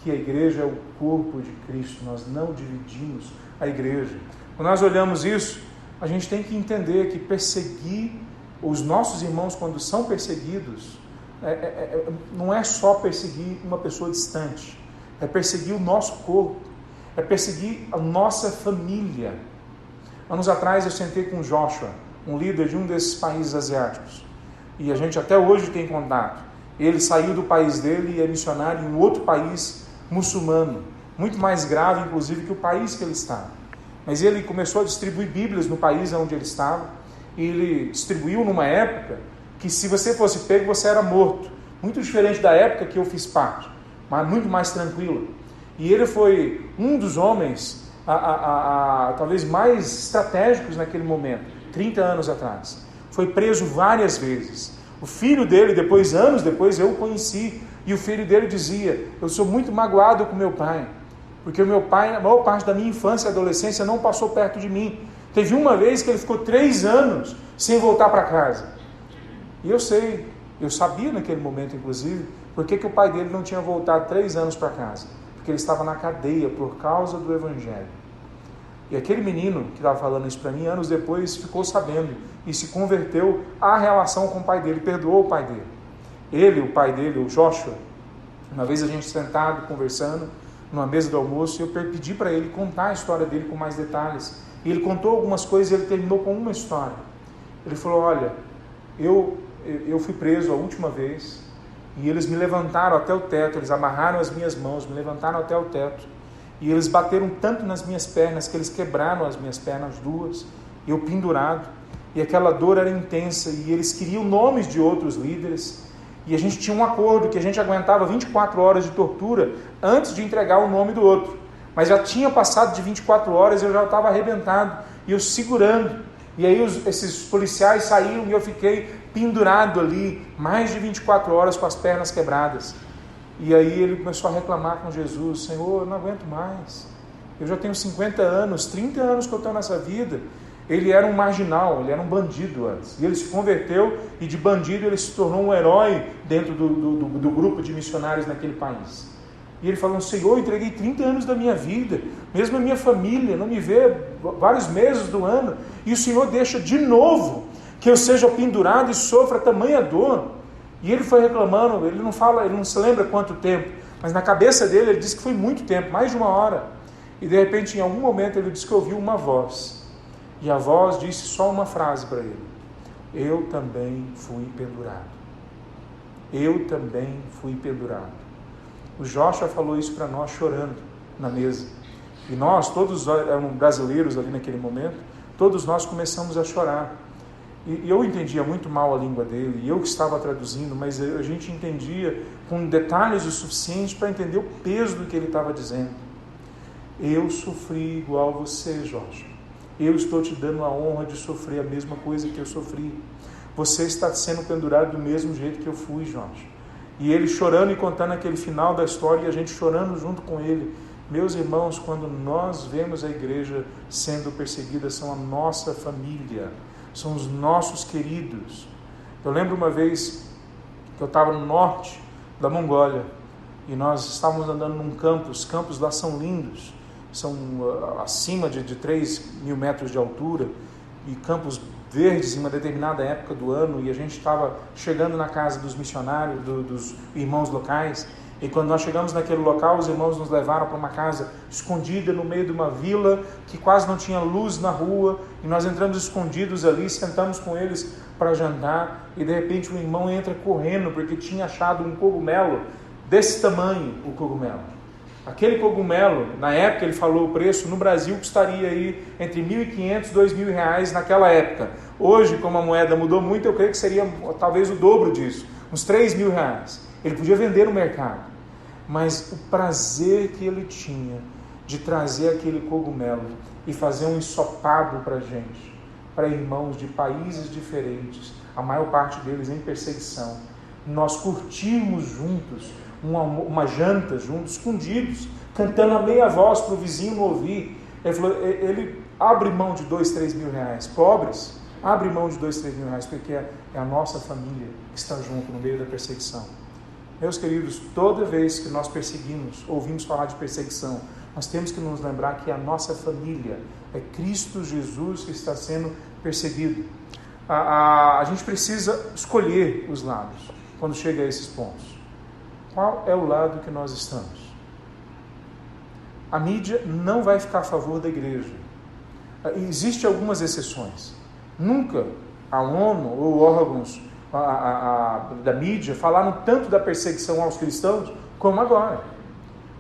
que a igreja é o corpo de Cristo, nós não dividimos a igreja. Quando nós olhamos isso, a gente tem que entender que perseguir os nossos irmãos quando são perseguidos, não é só perseguir uma pessoa distante, é perseguir o nosso corpo, é perseguir a nossa família. Anos atrás eu sentei com Joshua, um líder de um desses países asiáticos, e a gente até hoje tem contato. Ele saiu do país dele e é missionário em outro país muçulmano, muito mais grave inclusive que o país que ele estava. Mas ele começou a distribuir Bíblias no país onde ele estava, e ele distribuiu numa época que se você fosse pego, você era morto. Muito diferente da época que eu fiz parte, mas muito mais tranquilo. E ele foi um dos homens talvez mais estratégicos naquele momento, 30 anos atrás. Foi preso várias vezes. O filho dele, anos depois, eu o conheci, e o filho dele dizia: eu sou muito magoado com meu pai, porque o meu pai, a maior parte da minha infância e adolescência, não passou perto de mim. Teve uma vez que ele ficou 3 anos sem voltar para casa. E eu sabia naquele momento, inclusive, por que o pai dele não tinha voltado 3 anos para casa. Porque ele estava na cadeia por causa do Evangelho. E aquele menino que estava falando isso para mim, anos depois, ficou sabendo e se converteu à relação com o pai dele, perdoou o pai dele. Ele, o pai dele, o Joshua, uma vez a gente sentado, conversando, numa mesa do almoço, eu pedi para ele contar a história dele com mais detalhes. E ele contou algumas coisas e ele terminou com uma história. Ele falou, olha, eu fui preso a última vez e eles me levantaram até o teto, eles amarraram as minhas mãos, me levantaram até o teto e eles bateram tanto nas minhas pernas que eles quebraram as minhas pernas duas, eu pendurado, e aquela dor era intensa e eles queriam nomes de outros líderes e a gente tinha um acordo que a gente aguentava 24 horas de tortura antes de entregar o nome do outro, mas já tinha passado de 24 horas e eu já estava arrebentado e eu segurando, e aí esses policiais saíram e eu fiquei pendurado ali mais de 24 horas com as pernas quebradas. E aí ele começou a reclamar com Jesus, Senhor, eu não aguento mais, eu já tenho 50 anos, 30 anos que eu estou nessa vida. Ele era um marginal, ele era um bandido antes, e ele se converteu, e de bandido ele se tornou um herói dentro do grupo de missionários naquele país. E ele falou, Senhor, eu entreguei 30 anos da minha vida, mesmo a minha família não me vê vários meses do ano, e o Senhor deixa de novo que eu seja pendurado e sofra tamanha dor. E ele foi reclamando, ele não se lembra quanto tempo, mas na cabeça dele ele disse que foi muito tempo, mais de 1 hora. E de repente, em algum momento, ele disse que ouviu uma voz. E a voz disse só uma frase para ele: eu também fui pendurado. Eu também fui pendurado. O Joshua falou isso para nós chorando na mesa. E nós, todos eram brasileiros ali naquele momento, todos nós começamos a chorar. E eu entendia muito mal a língua dele, e eu que estava traduzindo, mas a gente entendia com detalhes o suficiente para entender o peso do que ele estava dizendo. Eu sofri igual a você, Jorge. Eu estou te dando a honra de sofrer a mesma coisa que eu sofri. Você está sendo pendurado do mesmo jeito que eu fui, Jorge. E ele chorando e contando aquele final da história, e a gente chorando junto com ele. Meus irmãos, quando nós vemos a igreja sendo perseguida, são a nossa família, são os nossos queridos. Eu lembro uma vez que eu estava no norte da Mongólia, e nós estávamos andando num campus, os campos lá são lindos, são acima de 3.000 metros de altura, e campos verdes em uma determinada época do ano, e a gente estava chegando na casa dos missionários, dos irmãos locais, e quando nós chegamos naquele local, os irmãos nos levaram para uma casa escondida no meio de uma vila, que quase não tinha luz na rua, e nós entramos escondidos ali, sentamos com eles para jantar, e de repente o irmão entra correndo, porque tinha achado um cogumelo desse tamanho, o cogumelo. Aquele cogumelo, na época ele falou o preço, no Brasil custaria aí entre R$1.500 e R$2.000 naquela época. Hoje, como a moeda mudou muito, eu creio que seria talvez o dobro disso, uns R$3.000. Ele podia vender no mercado. Mas o prazer que ele tinha de trazer aquele cogumelo e fazer um ensopado para a gente, para irmãos de países diferentes, a maior parte deles em perseguição, nós curtimos juntos uma janta juntos, escondidos, cantando a meia voz para o vizinho não ouvir. Ele falou, ele abre mão de R$2, R$3.000, pobres, abre mão de R$2, R$3.000, porque é a nossa família que está junto no meio da perseguição. Meus queridos, toda vez que nós perseguimos, ouvimos falar de perseguição, nós temos que nos lembrar que a nossa família é Cristo Jesus que está sendo perseguido. A gente precisa escolher os lados quando chega a esses pontos. Qual é o lado que nós estamos? A mídia não vai ficar a favor da igreja. Existem algumas exceções. Nunca a ONU ou órgãos da mídia falaram tanto da perseguição aos cristãos como agora.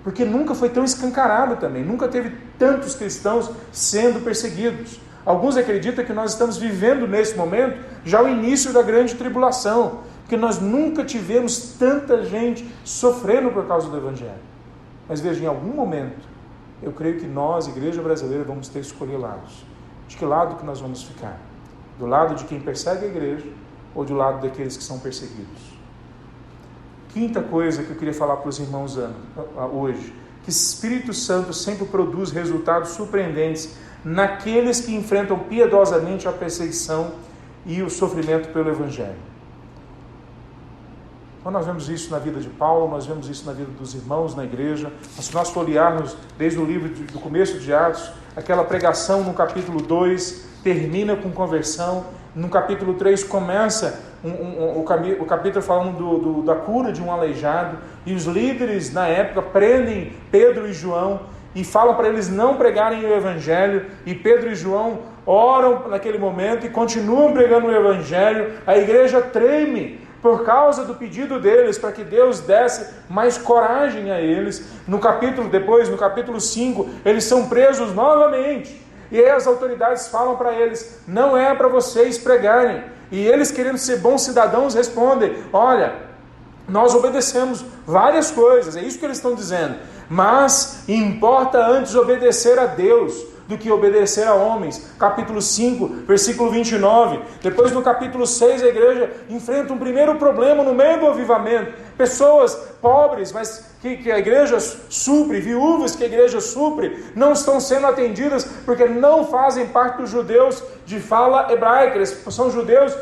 Porque nunca foi tão escancarado também. Nunca teve tantos cristãos sendo perseguidos. Alguns acreditam que nós estamos vivendo nesse momento já o início da grande tribulação. Porque nós nunca tivemos tanta gente sofrendo por causa do Evangelho. Mas veja, em algum momento, eu creio que nós, igreja brasileira, vamos ter que escolher lados. De que lado que nós vamos ficar? Do lado de quem persegue a igreja ou do lado daqueles que são perseguidos? Quinta coisa que eu queria falar para os irmãos hoje, que o Espírito Santo sempre produz resultados surpreendentes naqueles que enfrentam piedosamente a perseguição e o sofrimento pelo Evangelho. Então nós vemos isso na vida de Paulo, nós vemos isso na vida dos irmãos na igreja. Se nós folhearmos desde o livro do começo de Atos, aquela pregação no capítulo 2 termina com conversão. No capítulo 3 começa o capítulo falando da cura de um aleijado. E os líderes na época prendem Pedro e João e falam para eles não pregarem o Evangelho, e Pedro e João oram naquele momento e continuam pregando o Evangelho. A igreja treme por causa do pedido deles, para que Deus desse mais coragem a eles. No capítulo 5, eles são presos novamente, e aí as autoridades falam para eles: não é para vocês pregarem. E eles, querendo ser bons cidadãos, respondem: olha, nós obedecemos várias coisas, é isso que eles estão dizendo, mas importa antes obedecer a Deus do que obedecer a homens. Capítulo 5, versículo 29. Depois, no capítulo 6, a igreja enfrenta um primeiro problema no meio do avivamento. Pessoas pobres, mas que a igreja supre, viúvas que a igreja supre, não estão sendo atendidas porque não fazem parte dos judeus de fala hebraica. Eles são judeus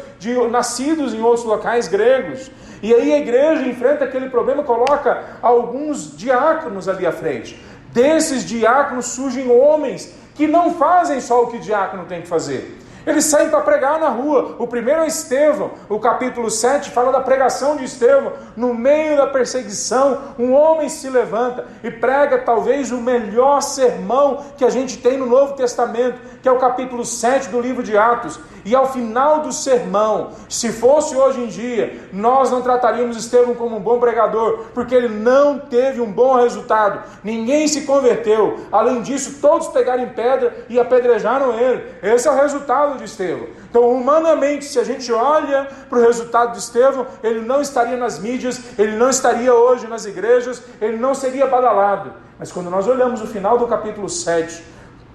nascidos em outros locais gregos. E aí a igreja enfrenta aquele problema, coloca alguns diáconos ali à frente. Desses diáconos surgem homens que não fazem só o que diácono tem que fazer. Eles saem para pregar na rua. O primeiro é Estevão. O capítulo 7 fala da pregação de Estevão. No meio da perseguição, um homem se levanta e prega talvez o melhor sermão que a gente tem no Novo Testamento, que é o capítulo 7 do livro de Atos. E ao final do sermão, se fosse hoje em dia, nós não trataríamos Estevão como um bom pregador, porque ele não teve um bom resultado. Ninguém se converteu. Além disso, todos pegaram em pedra e apedrejaram ele. Esse é o resultado de Estevão. Então, humanamente, se a gente olha para o resultado de Estevão, ele não estaria nas mídias, ele não estaria hoje nas igrejas, ele não seria badalado. Mas quando nós olhamos o final do capítulo 7,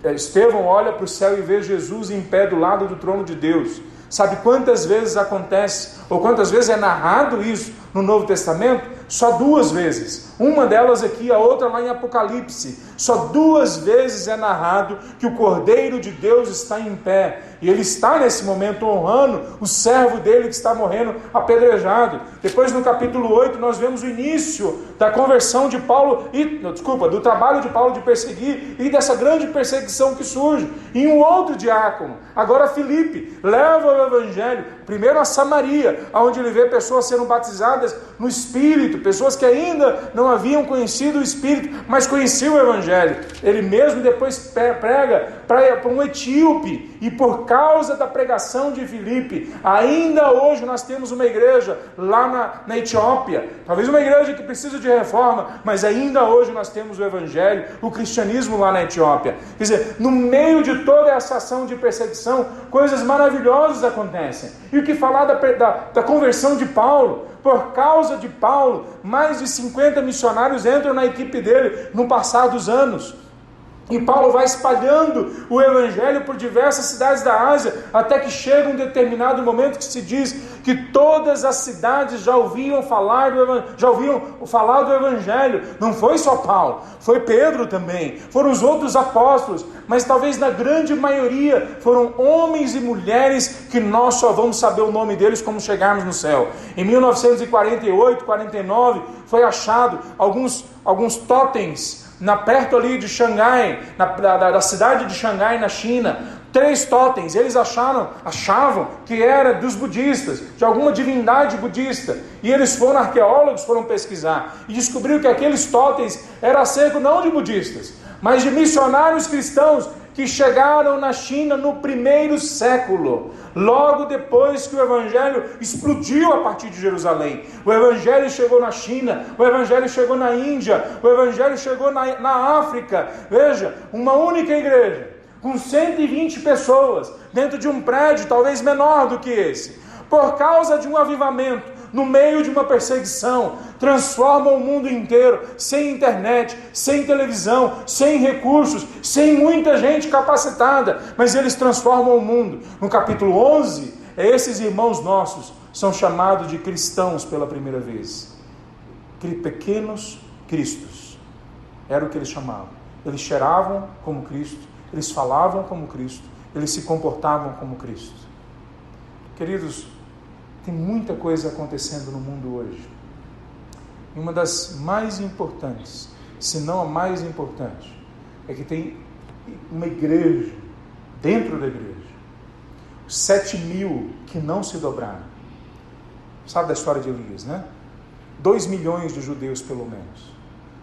Estevão olha para o céu e vê Jesus em pé do lado do trono de Deus. Sabe quantas vezes acontece, ou quantas vezes é narrado isso no Novo Testamento? Só 2 vezes. Uma delas aqui, a outra lá em Apocalipse. Só 2 vezes é narrado que o Cordeiro de Deus está em pé. E ele está nesse momento honrando o servo dele que está morrendo apedrejado. Depois no capítulo 8 nós vemos o início da conversão de Paulo, do trabalho de Paulo de perseguir e dessa grande perseguição que surge. E um outro diácono, agora Filipe, leva o Evangelho, primeiro a Samaria, onde ele vê pessoas sendo batizadas no Espírito, pessoas que ainda não haviam conhecido o Espírito, mas conheciam o Evangelho. Ele mesmo depois prega para um etíope, e por causa da pregação de Filipe, ainda hoje nós temos uma igreja lá na Etiópia, talvez uma igreja que precisa de reforma, mas ainda hoje nós temos o Evangelho, o cristianismo lá na Etiópia. Quer dizer, no meio de toda essa ação de perseguição, coisas maravilhosas acontecem. E o que falar da conversão de Paulo? Por causa de Paulo, mais de 50 missionários entram na equipe dele no passar dos anos. E Paulo vai espalhando o Evangelho por diversas cidades da Ásia, até que chega um determinado momento que se diz que todas as cidades já ouviam falar do Evangelho. Não foi só Paulo, foi Pedro também, foram os outros apóstolos, mas talvez na grande maioria foram homens e mulheres que nós só vamos saber o nome deles quando chegarmos no céu. Em 1948, 49, foi achado alguns totens perto ali de Xangai, da cidade de Xangai, na China, 3 totens. Eles achavam que era dos budistas, de alguma divindade budista, e eles arqueólogos foram pesquisar, e descobriram que aqueles totens eram acerca não de budistas, mas de missionários cristãos que chegaram na China no 1º século, logo depois que o Evangelho explodiu a partir de Jerusalém. O Evangelho chegou na China, o Evangelho chegou na Índia, o Evangelho chegou na África. Veja, uma única igreja, com 120 pessoas, dentro de um prédio talvez menor do que esse, por causa de um avivamento, no meio de uma perseguição, transforma o mundo inteiro, sem internet, sem televisão, sem recursos, sem muita gente capacitada, mas eles transformam o mundo. No capítulo 11, esses irmãos nossos são chamados de cristãos pela primeira vez. Pequenos cristos, era o que eles chamavam. Eles cheiravam como Cristo, eles falavam como Cristo, eles se comportavam como Cristo. Queridos, tem muita coisa acontecendo no mundo hoje. E uma das mais importantes, se não a mais importante, é que tem uma igreja, dentro da igreja, 7.000 que não se dobraram. Sabe da história de Elias, né? 2 milhões de judeus pelo menos.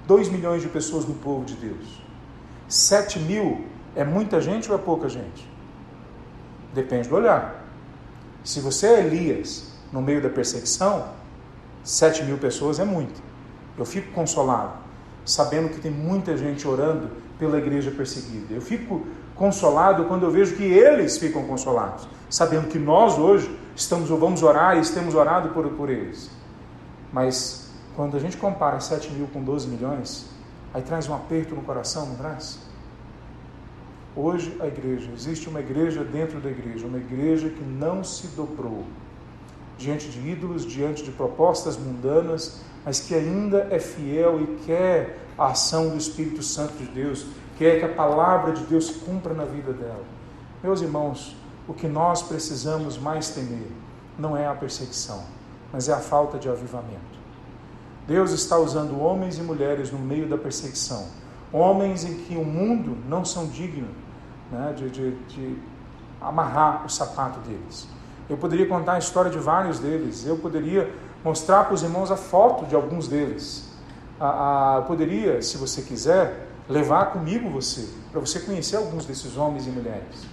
2 milhões de pessoas no povo de Deus. 7.000 é muita gente ou é pouca gente? Depende do olhar. Se você é Elias no meio da perseguição, 7.000 pessoas é muito. Eu fico consolado, sabendo que tem muita gente orando pela igreja perseguida. Eu fico consolado quando eu vejo que eles ficam consolados, sabendo que nós hoje vamos orar e temos orado por eles. Mas quando a gente compara 7.000 com 12 milhões, aí traz um aperto no coração, não traz? Hoje a igreja, existe uma igreja dentro da igreja, uma igreja que não se dobrou diante de ídolos, diante de propostas mundanas, mas que ainda é fiel e quer a ação do Espírito Santo de Deus, quer que a palavra de Deus se cumpra na vida dela. Meus irmãos, o que nós precisamos mais temer não é a perseguição, mas é a falta de avivamento. Deus está usando homens e mulheres no meio da perseguição, homens em que o mundo não são dignos, né, de amarrar o sapato deles. Eu poderia contar a história de vários deles, eu poderia mostrar para os irmãos a foto de alguns deles. Eu poderia, se você quiser, levar comigo você, para você conhecer alguns desses homens e mulheres.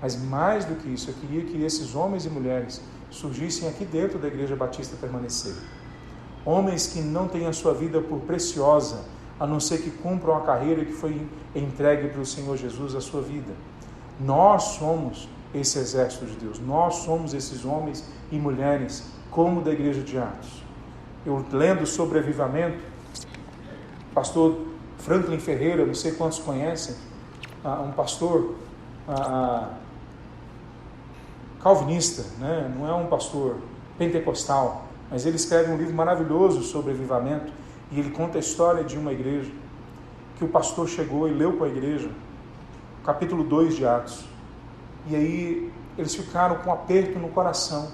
Mas mais do que isso, eu queria que esses homens e mulheres surgissem aqui dentro da Igreja Batista Permanecer. Homens que não têm a sua vida por preciosa, a não ser que cumpram a carreira que foi entregue para o Senhor Jesus, a sua vida. Nós somos esse exército de Deus, nós somos esses homens e mulheres como da Igreja de Atos. Eu lendo sobre avivamento, pastor Franklin Ferreira, não sei quantos conhecem, um pastor calvinista, né? Não é um pastor pentecostal, mas ele escreve um livro maravilhoso sobre avivamento, e ele conta a história de uma igreja, que o pastor chegou e leu com a igreja, capítulo 2 de Atos, e aí eles ficaram com um aperto no coração,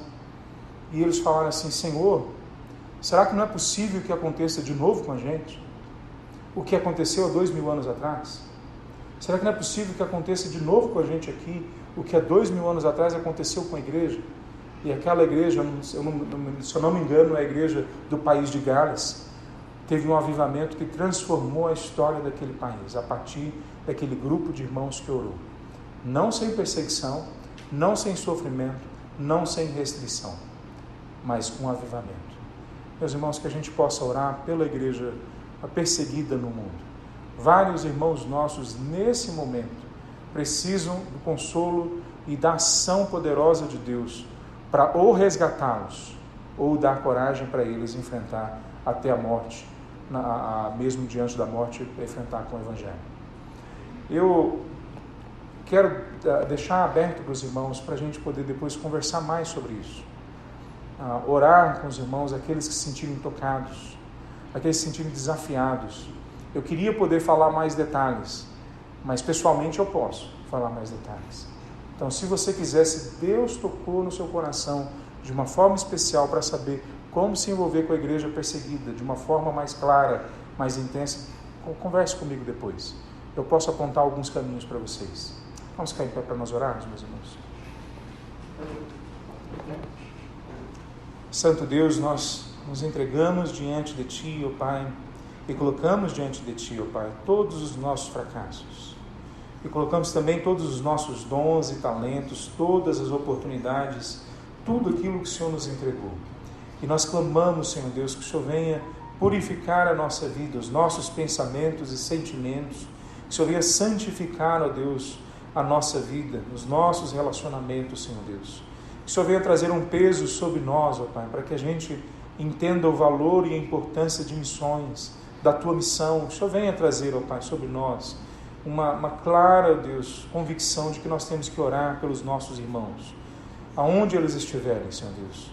e eles falaram assim: Senhor, será que não é possível que aconteça de novo com a gente o que aconteceu há 2.000 anos atrás? Será que não é possível que aconteça de novo com a gente aqui o que há 2.000 anos atrás aconteceu com a igreja? E aquela igreja, se eu não me engano, é a igreja do país de Gales, teve um avivamento que transformou a história daquele país, a partir daquele grupo de irmãos que orou. Não sem perseguição, não sem sofrimento, não sem restrição, mas com avivamento. Meus irmãos, que a gente possa orar pela igreja perseguida no mundo. Vários irmãos nossos, nesse momento, precisam do consolo e da ação poderosa de Deus para ou resgatá-los, ou dar coragem para eles enfrentar até a morte, mesmo diante da morte, enfrentar com o Evangelho. Eu quero deixar aberto para os irmãos, para a gente poder depois conversar mais sobre isso. Orar com os irmãos, aqueles que se sentirem tocados, aqueles que se sentirem desafiados. Eu queria poder falar mais detalhes, mas pessoalmente eu posso falar mais detalhes. Então, se você quiser, se Deus tocou no seu coração de uma forma especial para saber como se envolver com a igreja perseguida, de uma forma mais clara, mais intensa, converse comigo depois. Eu posso apontar alguns caminhos para vocês. Vamos ficar em pé para nós orarmos, meus irmãos. Santo Deus, nós nos entregamos diante de Ti, ó Pai, e colocamos diante de Ti, ó Pai, todos os nossos fracassos. E colocamos também todos os nossos dons e talentos, todas as oportunidades, tudo aquilo que o Senhor nos entregou. E nós clamamos, Senhor Deus, que o Senhor venha purificar a nossa vida, os nossos pensamentos e sentimentos, que o Senhor venha santificar, ó Deus, a nossa vida, os nossos relacionamentos, Senhor Deus. Que o Senhor venha trazer um peso sobre nós, ó Pai, para que a gente entenda o valor e a importância de missões, da Tua missão. Que o Senhor venha trazer, ó Pai, sobre nós uma clara, Deus, convicção de que nós temos que orar pelos nossos irmãos, aonde eles estiverem, Senhor Deus.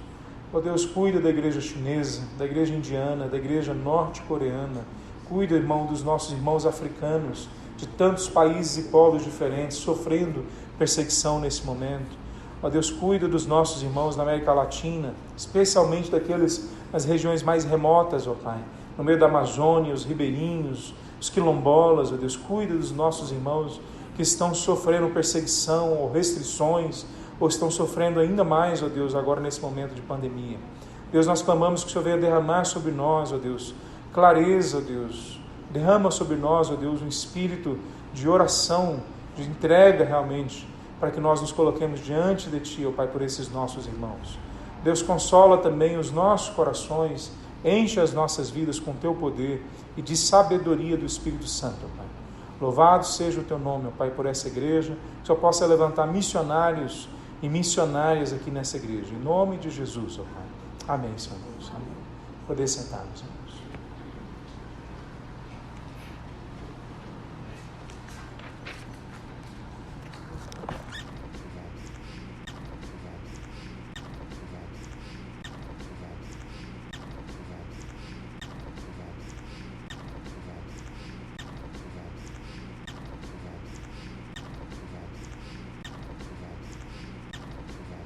Ó Deus, cuida da igreja chinesa, da igreja indiana, da igreja norte-coreana. Cuida, irmão, dos nossos irmãos africanos, de tantos países e povos diferentes, sofrendo perseguição nesse momento. Ó Deus, cuida dos nossos irmãos na América Latina, especialmente daqueles nas regiões mais remotas, ó Pai, no meio da Amazônia, os ribeirinhos, os quilombolas, ó Deus, cuida dos nossos irmãos que estão sofrendo perseguição ou restrições, ou estão sofrendo ainda mais, ó Deus, agora nesse momento de pandemia. Deus, nós clamamos que o Senhor venha derramar sobre nós, ó Deus, clareza, ó Deus, Derrama sobre nós, ó Deus, um espírito de oração, de entrega realmente, para que nós nos coloquemos diante de Ti, ó Pai, por esses nossos irmãos. Deus, consola também os nossos corações, enche as nossas vidas com Teu poder e de sabedoria do Espírito Santo, ó Pai. Louvado seja o Teu nome, ó Pai, por essa igreja, que só possa levantar missionários e missionárias aqui nessa igreja. Em nome de Jesus, ó Pai. Amém, Senhor Deus. Amém. Poder sentar, meus irmãos.